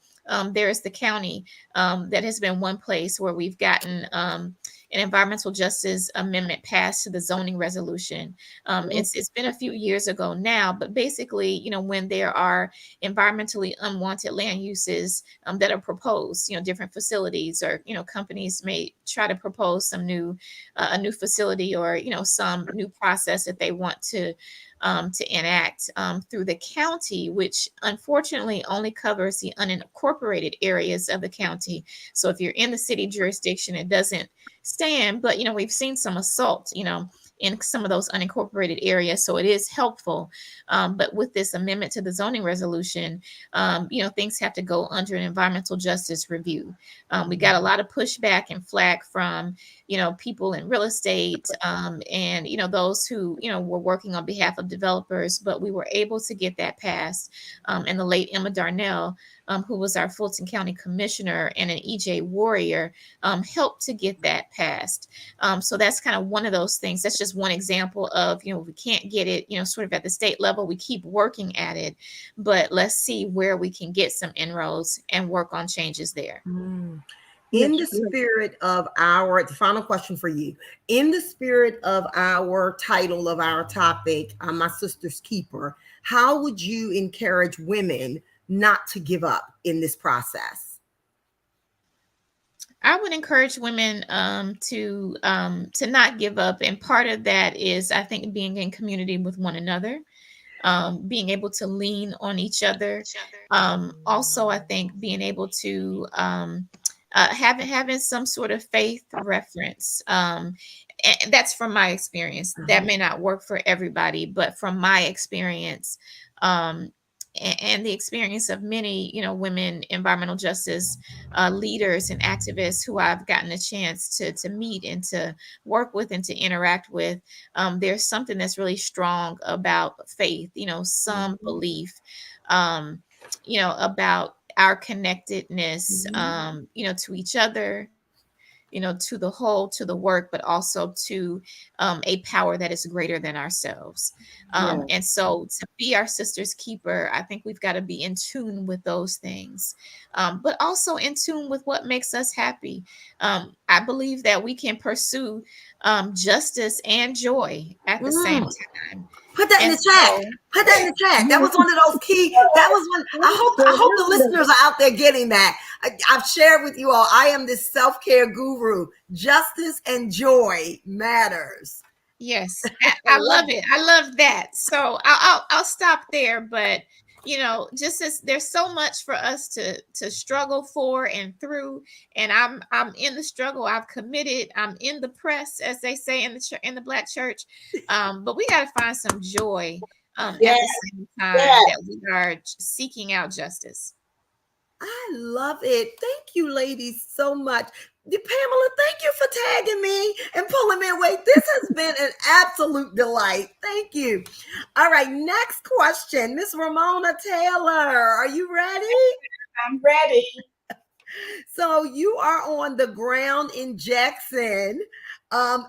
S5: there is the county. That has been one place where we've gotten an environmental justice amendment passed to the zoning resolution. It's been a few years ago now, but basically, when there are environmentally unwanted land uses that are proposed, different facilities, or companies may try to propose some a new facility, or some new process that they want to enact through the county, which unfortunately only covers the unincorporated areas of the county. So if you're in the city jurisdiction, it doesn't stand. But we've seen some assault in some of those unincorporated areas, so it is helpful. But with this amendment to the zoning resolution, things have to go under an environmental justice review. We got a lot of pushback and flack from people in real estate, and those who were working on behalf of developers, but we were able to get that passed. And the late Emma Darnell, who was our Fulton County commissioner and an EJ warrior, helped to get that passed. So that's kind of one of those things. That's just one example of, we can't get it, sort of at the state level. We keep working at it, but let's see where we can get some inroads and work on changes there.
S2: In the spirit of the final question for you, in the spirit of our title of our topic, My Sister's Keeper, how would you encourage women not to give up in this process?
S5: I would encourage women to not give up. And part of that is, I think, being in community with one another, being able to lean on each other. Also, I think being able to having some sort of faith reference. And that's from my experience. That may not work for everybody, but from my experience, and the experience of many, women environmental justice leaders and activists who I've gotten a chance to meet and to work with and to interact with, there's something that's really strong about faith, some belief, about our connectedness, to each other, to the whole, to the work, but also to a power that is greater than ourselves.
S4: Yeah.
S5: And so to be our sister's keeper, I think we've got to be in tune with those things, but also in tune with what makes us happy. I believe that we can pursue justice and joy at the same time.
S2: Put that in
S5: And
S2: the chat.
S5: so,
S2: Put that in the chat. That was one of those key. That was one. I hope the listeners are out there getting that. I've shared with you all. I am this self-care guru. Justice and joy matters.
S5: yes, I love it. I love that. So I'll stop there. But just as there's so much for us to struggle for and through, and I'm in the struggle. I've committed. I'm in the press, as they say in the Black church. But we got to find some joy at the same time that we are seeking out justice.
S2: I love it. Thank you, ladies, so much. Pamela, thank you for tagging me and pulling me away. This has been an absolute delight. Thank you. All right, next question. Miss Ramona Taylor, are you ready?
S6: I'm ready.
S2: So you are on the ground in Jackson.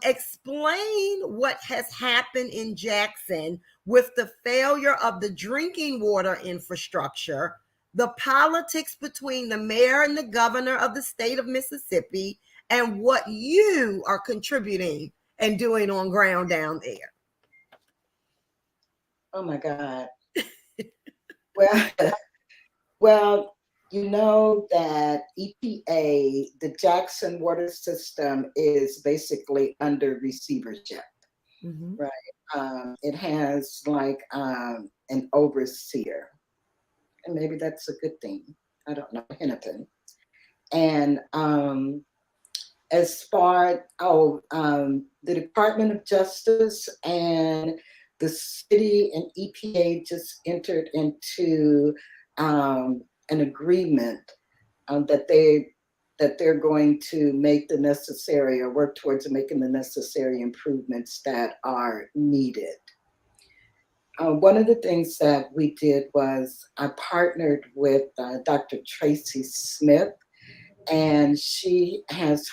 S2: Explain what has happened in Jackson with the failure of the drinking water infrastructure, the politics between the mayor and the governor of the state of Mississippi, and what you are contributing and doing on ground down there.
S4: Oh my God. Well, you know that EPA, the Jackson water system, is basically under receivership, right? It has like an overseer, and maybe that's a good thing. I don't know, Hennepin. And as far the Department of Justice and the city and EPA just entered into an agreement that they're going to make the necessary or work towards making the necessary improvements that are needed. One of the things that we did was I partnered with Dr. Tracy Smith, and she has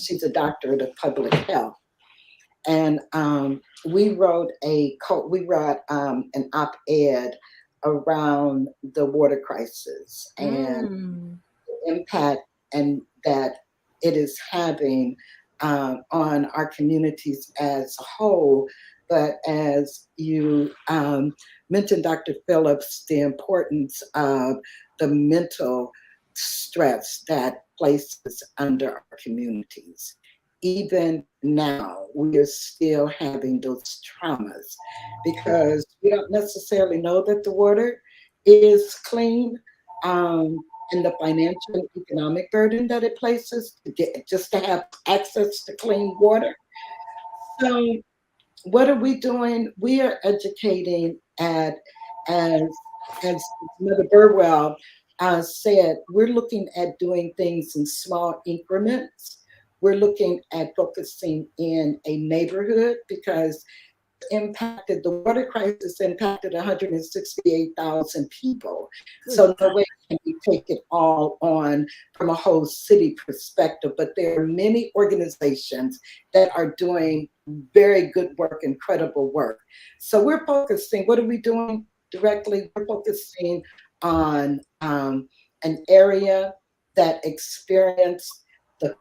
S4: she's a doctorate of public health. And we wrote an op-ed around the water crisis and the impact and that it is having on our communities as a whole. But as you mentioned, Dr. Phillips, the importance of the mental stress that places under our communities. Even now, we are still having those traumas because we don't necessarily know that the water is clean, and the financial and economic burden that it places just to have access to clean water. So what are we doing? We are educating as Mother Burwell said, we're looking at doing things in small increments. We're looking at focusing in a neighborhood because the water crisis impacted 168,000 people. So no way can we take it all on from a whole city perspective, but there are many organizations that are doing very good work, incredible work. So we're focusing, what are we doing directly? We're focusing on an area that experienced the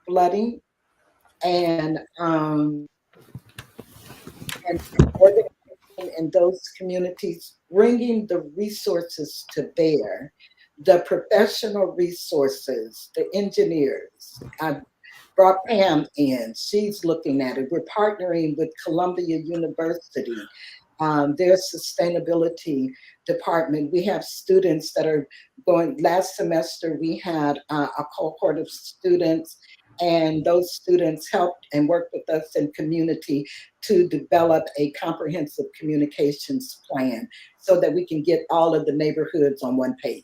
S4: flooding and organizing in those communities, bringing the resources to bear, the professional resources, the engineers. I brought Pam in, she's looking at it. We're partnering with Columbia University, their sustainability department. We have students that are going, last semester we had a cohort of students, and those students helped and worked with us in community to develop a comprehensive communications plan so that we can get all of the neighborhoods on one page,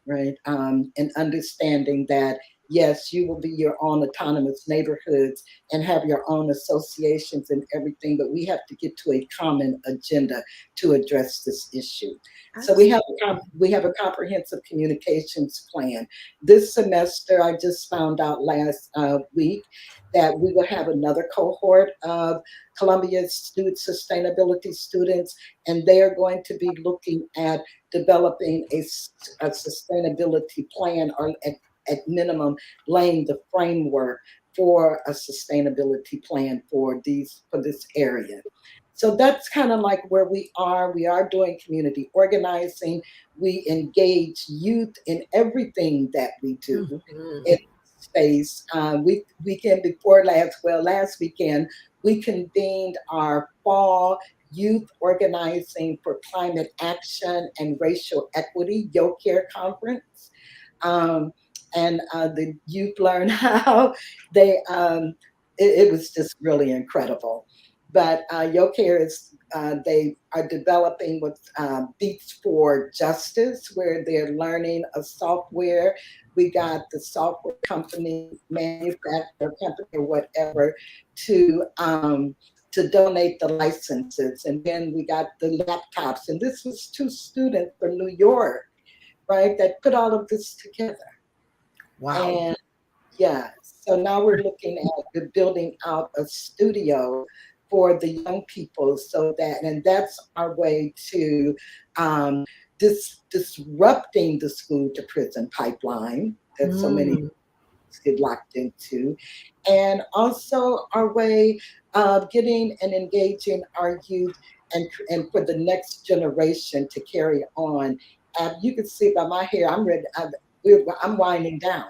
S4: right? And understanding that, yes, you will be your own autonomous neighborhoods and have your own associations and everything, but we have to get to a common agenda to address this issue. So we have a comprehensive communications plan. This semester, I just found out last week that we will have another cohort of Columbia sustainability students, and they are going to be looking at developing a sustainability plan, or at minimum laying the framework for a sustainability plan for this area. So that's kind of like where we are. We are doing community organizing. We engage youth in everything that we do in space. Last weekend, we convened our fall Youth Organizing for Climate Action and Racial Equity, YoCare Conference. And the youth learned how it was just really incredible. But YoCare they are developing what Beats for Justice, where they're learning a software. We got the software company, manufacturer company, or whatever, to donate the licenses. And then we got the laptops. And this was 2 students from New York, right, that put all of this together.
S2: Wow.
S4: And yeah, so now we're looking at building out a studio for the young people, and that's our way to disrupting the school to prison pipeline that so many get locked into, and also our way of getting and engaging our youth and for the next generation to carry on. You can see by my hair, I'm ready. I'm winding down.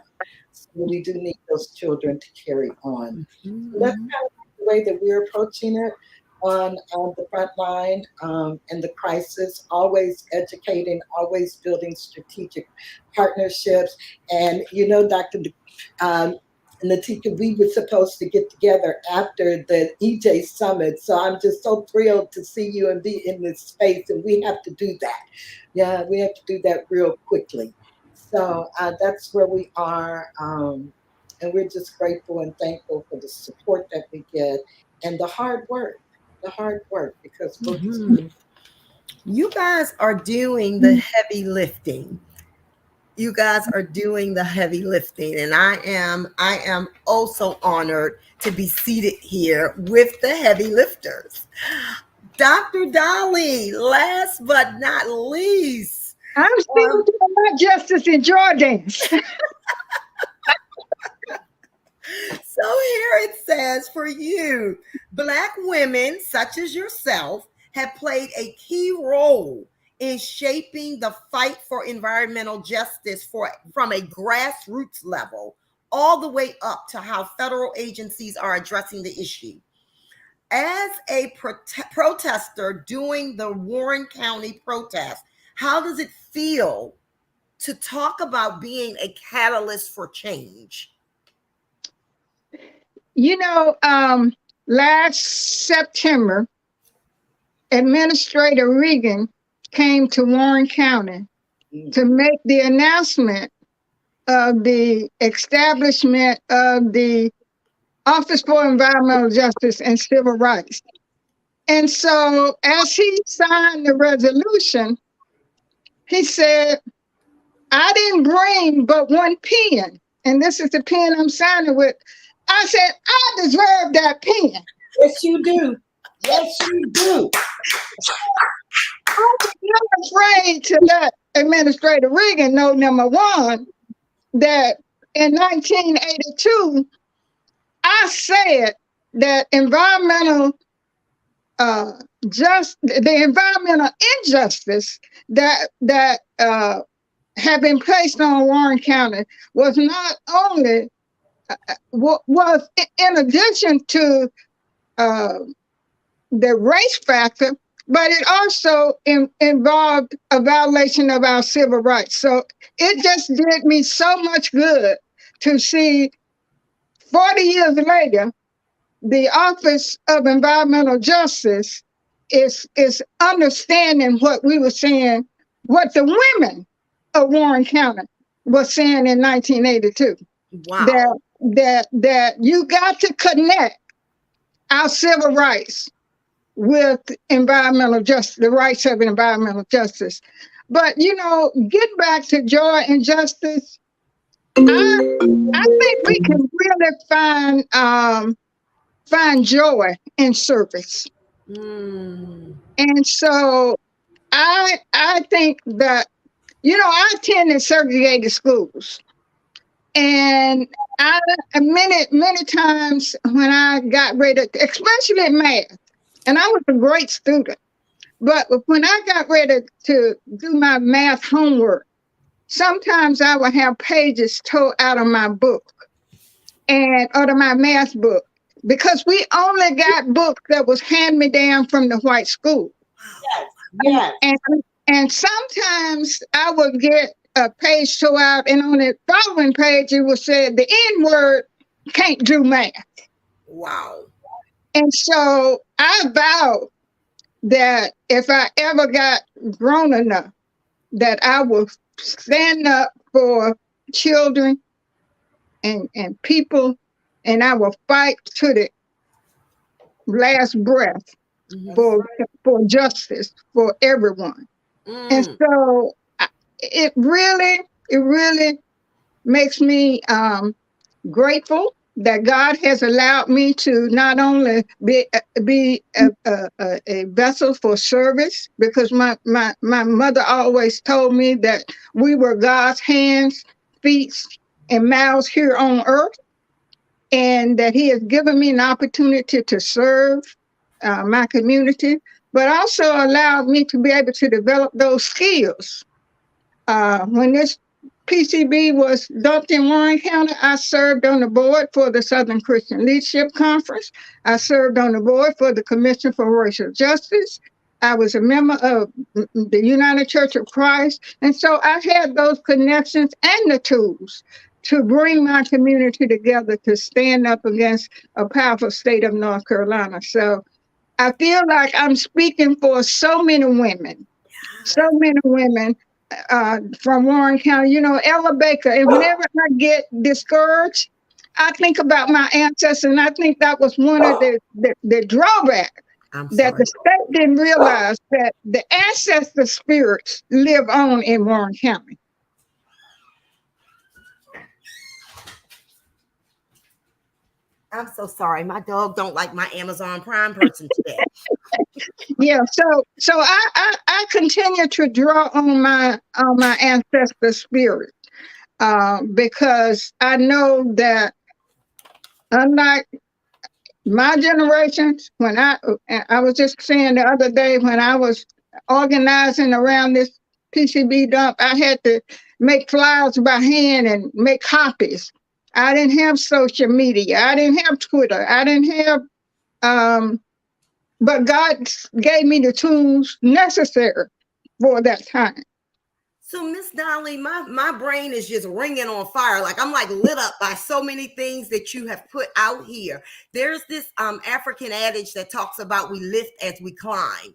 S4: So we do need those children to carry on. So that's kind of the way that we're approaching it on the front line and the crisis, always educating, always building strategic partnerships. And, Dr. Natika, we were supposed to get together after the EJ Summit. So I'm just so thrilled to see you and be in this space. And we have to do that. Yeah, we have to do that real quickly. So that's where we are. And we're just grateful and thankful for the support that we get and the hard work, because
S2: you guys are doing the heavy lifting. You guys are doing the heavy lifting. And I am also honored to be seated here with the heavy lifters. Dr. Dolly, last but not least.
S3: I'm still doing my justice in Jordan.
S2: So here it says, for you, Black women such as yourself have played a key role in shaping the fight for environmental justice from a grassroots level all the way up to how federal agencies are addressing the issue. As a protester during the Warren County protest, how does it feel to talk about being a catalyst for change?
S3: Last September, Administrator Regan came to Warren County to make the announcement of the establishment of the Office for Environmental Justice and Civil Rights. And so as he signed the resolution, he said, I didn't bring but one pen, and this is the pen I'm signing with. I said, I deserve that pen.
S4: Yes, you do. Yes, you do.
S3: I was not afraid to let Administrator Regan know, number one, that in 1982, I said that the environmental injustice that had been placed on Warren County was not only was in addition to the race factor, but it also involved a violation of our civil rights. So it just did me so much good to see 40 years later, the Office of Environmental Justice is understanding what we were saying, what the women of Warren County were saying in 1982.
S2: Wow.
S3: that you got to connect our civil rights with environmental justice, the rights of environmental justice. But get back to joy and justice. I think we can really find joy in service. And so I think that I attended segregated schools, and many times when I got ready, especially in math, and I was a great student, but when I got ready to do my math homework, sometimes I would have pages tore out of my book and out of my math book, because we only got books that was hand me down from the white school.
S4: Yes.
S3: And sometimes I would get a page tore out, and on the following page it would say the N word can't do math.
S2: Wow.
S3: And so I vowed that if I ever got grown enough, that I would stand up for children and people, and I will fight to the last breath for justice for everyone. And so it really makes me grateful that God has allowed me to not only be a vessel for service, because my mother always told me that we were God's hands, feet, and mouths here on earth, and that He has given me an opportunity to serve my community, but also allowed me to be able to develop those skills. When this PCB was dumped in Warren County, I served on the board for the Southern Christian Leadership Conference. I served on the board for the Commission for Racial Justice. I was a member of the United Church of Christ. And so I had those connections and the tools to bring my community together to stand up against a powerful state of North Carolina. So I feel like I'm speaking for so many women from Warren County, Ella Baker. And whenever I get discouraged, I think about my ancestors, and I think that was one of the drawbacks, that the state didn't realize that the ancestor spirits live on in Warren County.
S2: I'm so sorry. My dog don't like my Amazon Prime person today.
S3: Yeah, so I continue to draw on my ancestor spirit, because I know that unlike my generation, when I was just saying the other day, when I was organizing around this PCB dump, I had to make flyers by hand and make copies. I didn't have social media. I didn't have Twitter. I didn't have, but God gave me the tools necessary for that time.
S2: So Miss Dolly, my brain is just ringing on fire. Like I'm like lit up by so many things that you have put out here. There's this African adage that talks about we lift as we climb,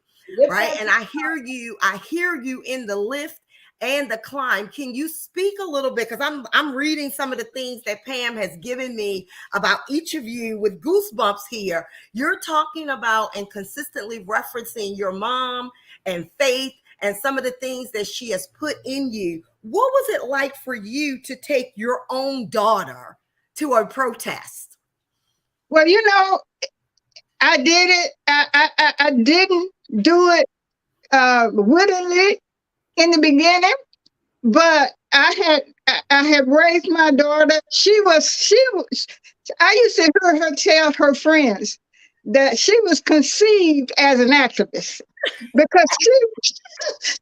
S2: right? And I hear you in the lift and the climb. Can you speak a little bit? Because I'm reading some of the things that Pam has given me about each of you with goosebumps here. You're talking about and consistently referencing your mom and Faith and some of the things that she has put in you. What was it like for you to take your own daughter to a protest?
S3: Well, I did it. I didn't do it wittingly in the beginning, but I had raised my daughter. She was. I used to hear her tell her friends that she was conceived as an activist, because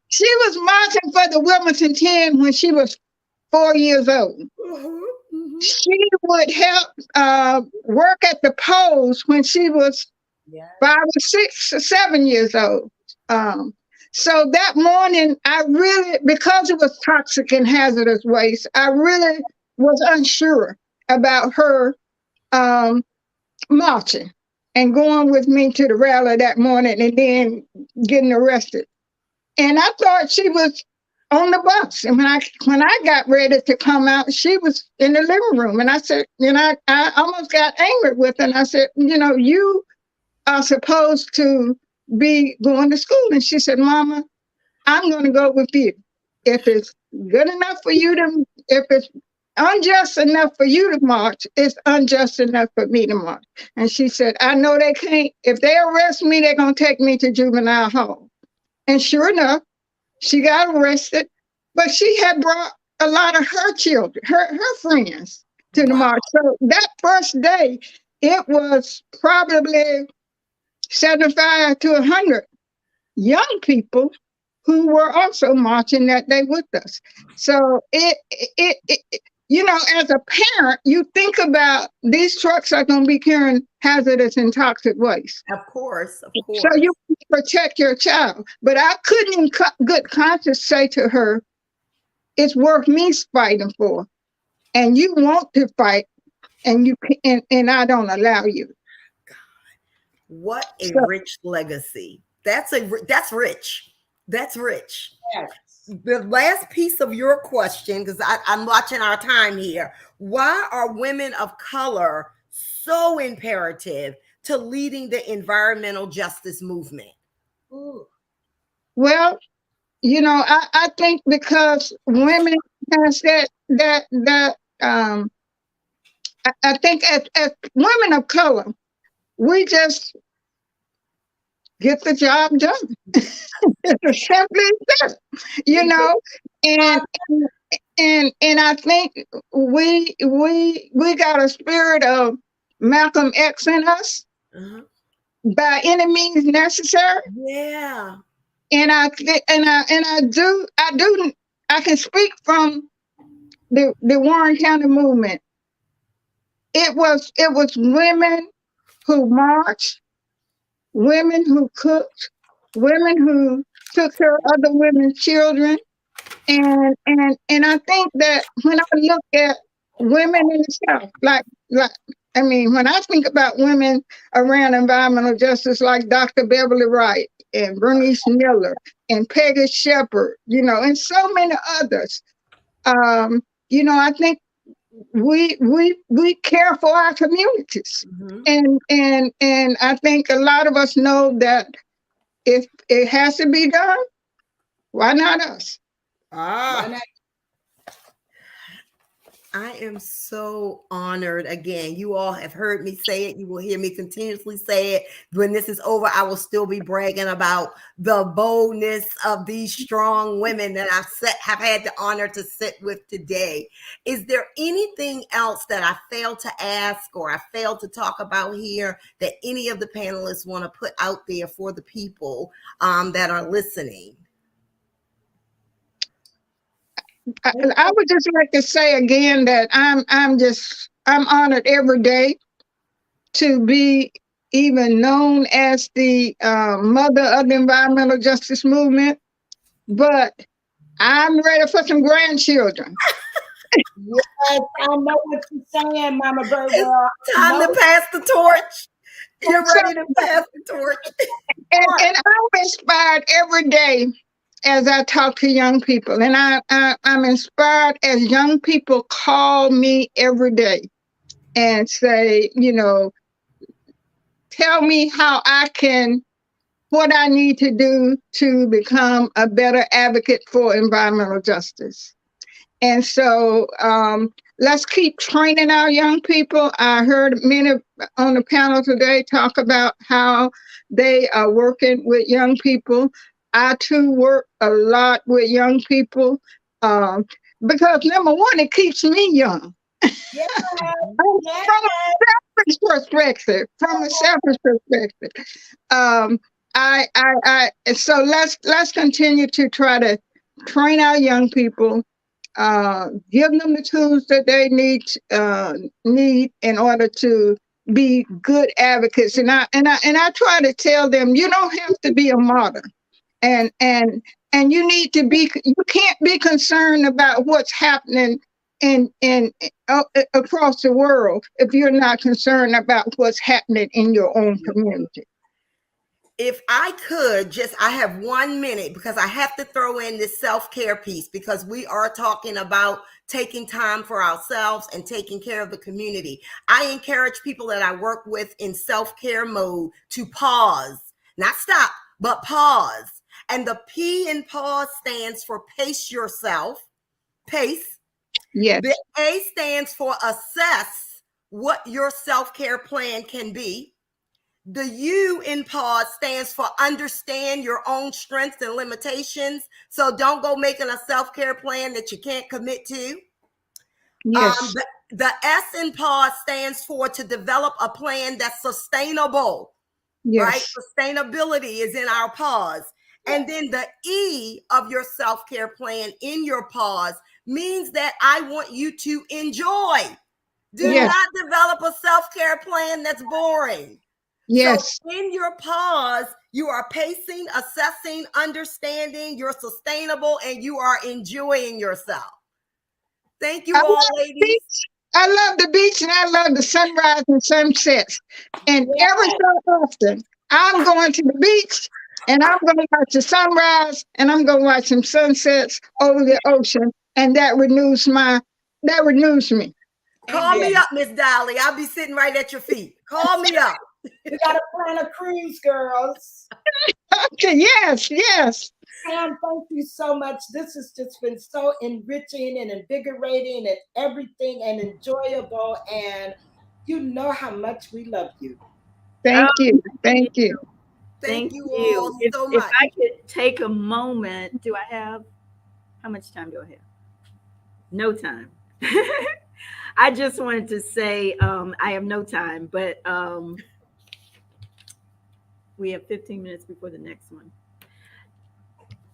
S3: she was marching for the Wilmington 10 when she was 4 years old. She would help work at the polls when she was 5 or 6 or 7 years old. So that morning, because it was toxic and hazardous waste, I really was unsure about her marching and going with me to the rally that morning and then getting arrested. And I thought she was on the bus. And when I got ready to come out, she was in the living room. And I said, I almost got angry with her. And I said, you are supposed to be going to school. And she said, Mama, I'm going to go with you. If it's good enough for you if it's unjust enough for you to march, it's unjust enough for me to march. And she said, I know they can't. If they arrest me, they're going to take me to juvenile hall. And sure enough, she got arrested, but she had brought a lot of her children, her friends to the march. So that first day, it was probably 75 to 100 young people who were also marching that day with us. So as a parent, you think about these trucks are going to be carrying hazardous and toxic waste.
S2: Of course.
S3: So you protect your child. But I couldn't in good conscience say to her, it's worth me fighting for. And you want to fight, and I don't allow you.
S2: God, what a rich legacy. That's rich. That's rich.
S4: Yes.
S2: The last piece of your question, because I'm watching our time here. Why are women of color so imperative to leading the environmental justice movement?
S4: Ooh.
S3: Well, I think because women has that I think as women of color, we just get the job done. It's simply that, and I think we got a spirit of Malcolm X in us, by any means necessary.
S2: Yeah.
S3: And I can speak from the Warren County movement. It was women who marched, women who cooked, women who took care of other women's children. And I think that when I look at women in the South, when I think about women around environmental justice like Dr. Beverly Wright and Bernice Miller and Peggy Shepard, and so many others, I think we care for our communities. And I think a lot of us know that if it has to be done, why not us?
S2: I am so honored. Again, you all have heard me say it. You will hear me continuously say it. When this is over, I will still be bragging about the boldness of these strong women that have had the honor to sit with today. Is there anything else that I failed to ask or I failed to talk about here that any of the panelists want to put out there for the people that are listening?
S3: I would just like to say again that I'm honored every day to be even known as the mother of the environmental justice movement, but I'm ready for some grandchildren.
S4: Yes, I know what you're saying, Mama Birdwell.
S2: Time to pass the torch. You're ready to pass the torch.
S3: And I'm inspired every day as I talk to young people, and I'm inspired as young people call me every day and say, tell me what I need to do to become a better advocate for environmental justice. And so let's keep training our young people. I heard many on the panel today talk about how they are working with young people. I too work a lot with young people because number one, it keeps me young.
S4: Yes.
S3: From a selfish perspective. So let's continue to try to train our young people, give them the tools that they need in order to be good advocates. And I try to tell them, you don't have to be a martyr. And you can't be concerned about what's happening in across the world if you're not concerned about what's happening in your own community.
S2: if I could just, I have 1 minute because I have to throw in this self-care piece because we are talking about taking time for ourselves and taking care of the community. I encourage people that I work with in self-care mode to pause, not stop, but pause. And the P in pause stands for pace yourself, pace.
S3: Yes.
S2: The A stands for assess what your self-care plan can be. The U in pause stands for understand your own strengths and limitations. So don't go making a self-care plan that you can't commit to.
S3: Yes.
S2: The S in pause stands for to develop a plan that's sustainable, right?
S3: Yes.
S2: Sustainability is in our pause. And then the E of your self-care plan in your pause means that I want you to enjoy. Do
S3: Yes.
S2: not develop a self-care plan that's boring.
S3: Yes.
S2: So in your pause, you are pacing, assessing, understanding, you're sustainable, and you are enjoying yourself. Thank you
S3: I
S2: all,
S3: love the
S2: ladies.
S3: beach. I love the beach and I love the sunrise and sunsets. And every so often, I'm going to the beach and I'm going to watch the sunrise and I'm going to watch some sunsets over the ocean. And that renews me.
S2: Call me up, Miss Dolly. I'll be sitting right at your feet. Call me up.
S4: We got to plan a cruise, girls.
S3: Okay, yes, yes.
S4: Pam, thank you so much. This has just been so enriching and invigorating and everything and enjoyable. And you know how much we love you.
S3: Thank you. Thank you.
S2: Thank you all so
S1: If
S2: much.
S1: I could take a moment, do I have, how much time do I have? No time. I just wanted to say I have no time, but we have 15 minutes before the next one.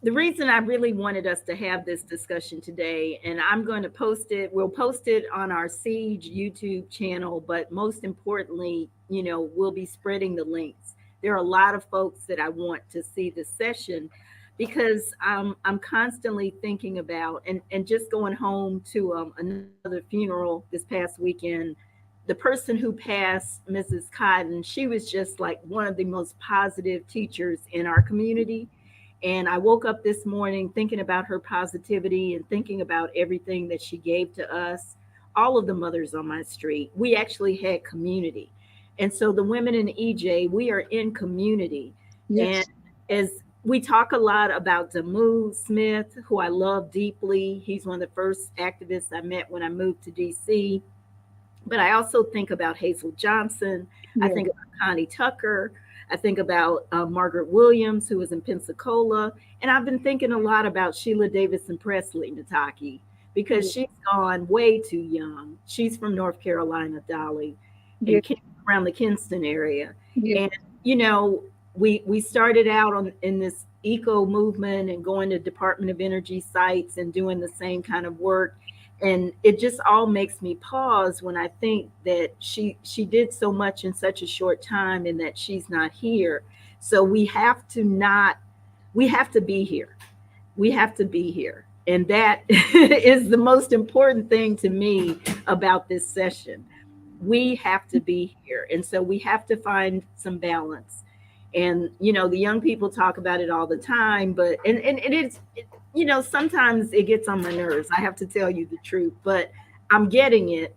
S1: The reason I really wanted us to have this discussion today, and I'm going to post it, we'll post it on our Siege YouTube channel, but most importantly, you know, we'll be spreading the links. There are a lot of folks that I want to see this session because I'm constantly thinking about, and just going home to another funeral this past weekend, the person who passed, Mrs. Cotton, she was just like one of the most positive teachers in our community. And I woke up this morning thinking about her positivity and thinking about everything that she gave to us, all of the mothers on my street. We actually had community. And so the women in EJ, we are in community.
S3: Yes.
S1: And as we talk a lot about Damu Smith, who I love deeply, he's one of the first activists I met when I moved to DC. But I also think about Hazel Johnson.
S3: Yeah.
S1: I think about Connie Tucker. I think about Margaret Williams, who was in Pensacola. And I've been thinking a lot about Sheila Davidson Presley, Nataki, because she's gone way too young. She's from North Carolina, Dolly, and around the Kinston area.
S3: Yeah.
S1: And, you know, we started out in this eco movement and going to Department of Energy sites and doing the same kind of work. And it just all makes me pause when I think that she did so much in such a short time and that she's not here. So we have to be here. We have to be here. And that is the most important thing to me about this session. We have to be here. And so we have to find some balance. And, you know, the young people talk about it all the time, but, and it is, you know, sometimes it gets on my nerves. I have to tell you the truth, but I'm getting it.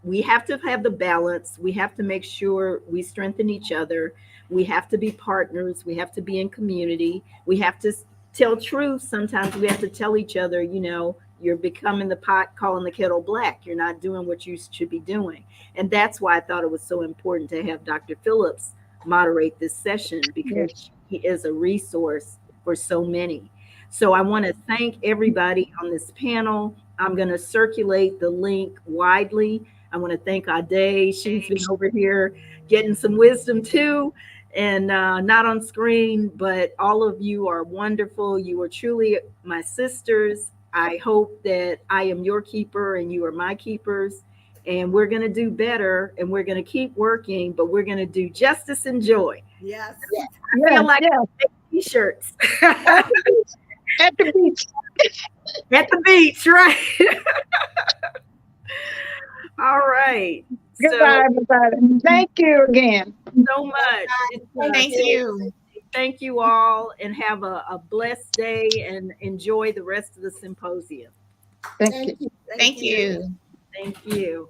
S1: We have to have the balance. We have to make sure we strengthen each other. We have to be partners. We have to be in community. We have to tell truth. Sometimes we have to tell each other, you know, you're becoming the pot calling the kettle black. You're not doing what you should be doing. And that's why I thought it was so important to have Dr. Phillips moderate this session, because he is a resource for so many. So I want to thank everybody on this panel. I'm going to circulate the link widely. I want to thank Ade. She's been over here getting some wisdom too, and not on screen, but all of you are wonderful. You are truly my sisters. I hope that I am your keeper and you are my keepers. And we're going to do better, and we're going to keep working, but we're going to do justice and joy.
S2: Yes.
S1: I feel like t-shirts.
S3: At the beach.
S1: At the beach, right? All right.
S3: Goodbye, everybody. Thank you again.
S1: so much.
S5: Thank you.
S1: Thank you all, and have a blessed day, and enjoy the rest of the symposium.
S3: Thank you.
S5: Thank you.
S1: Thank you.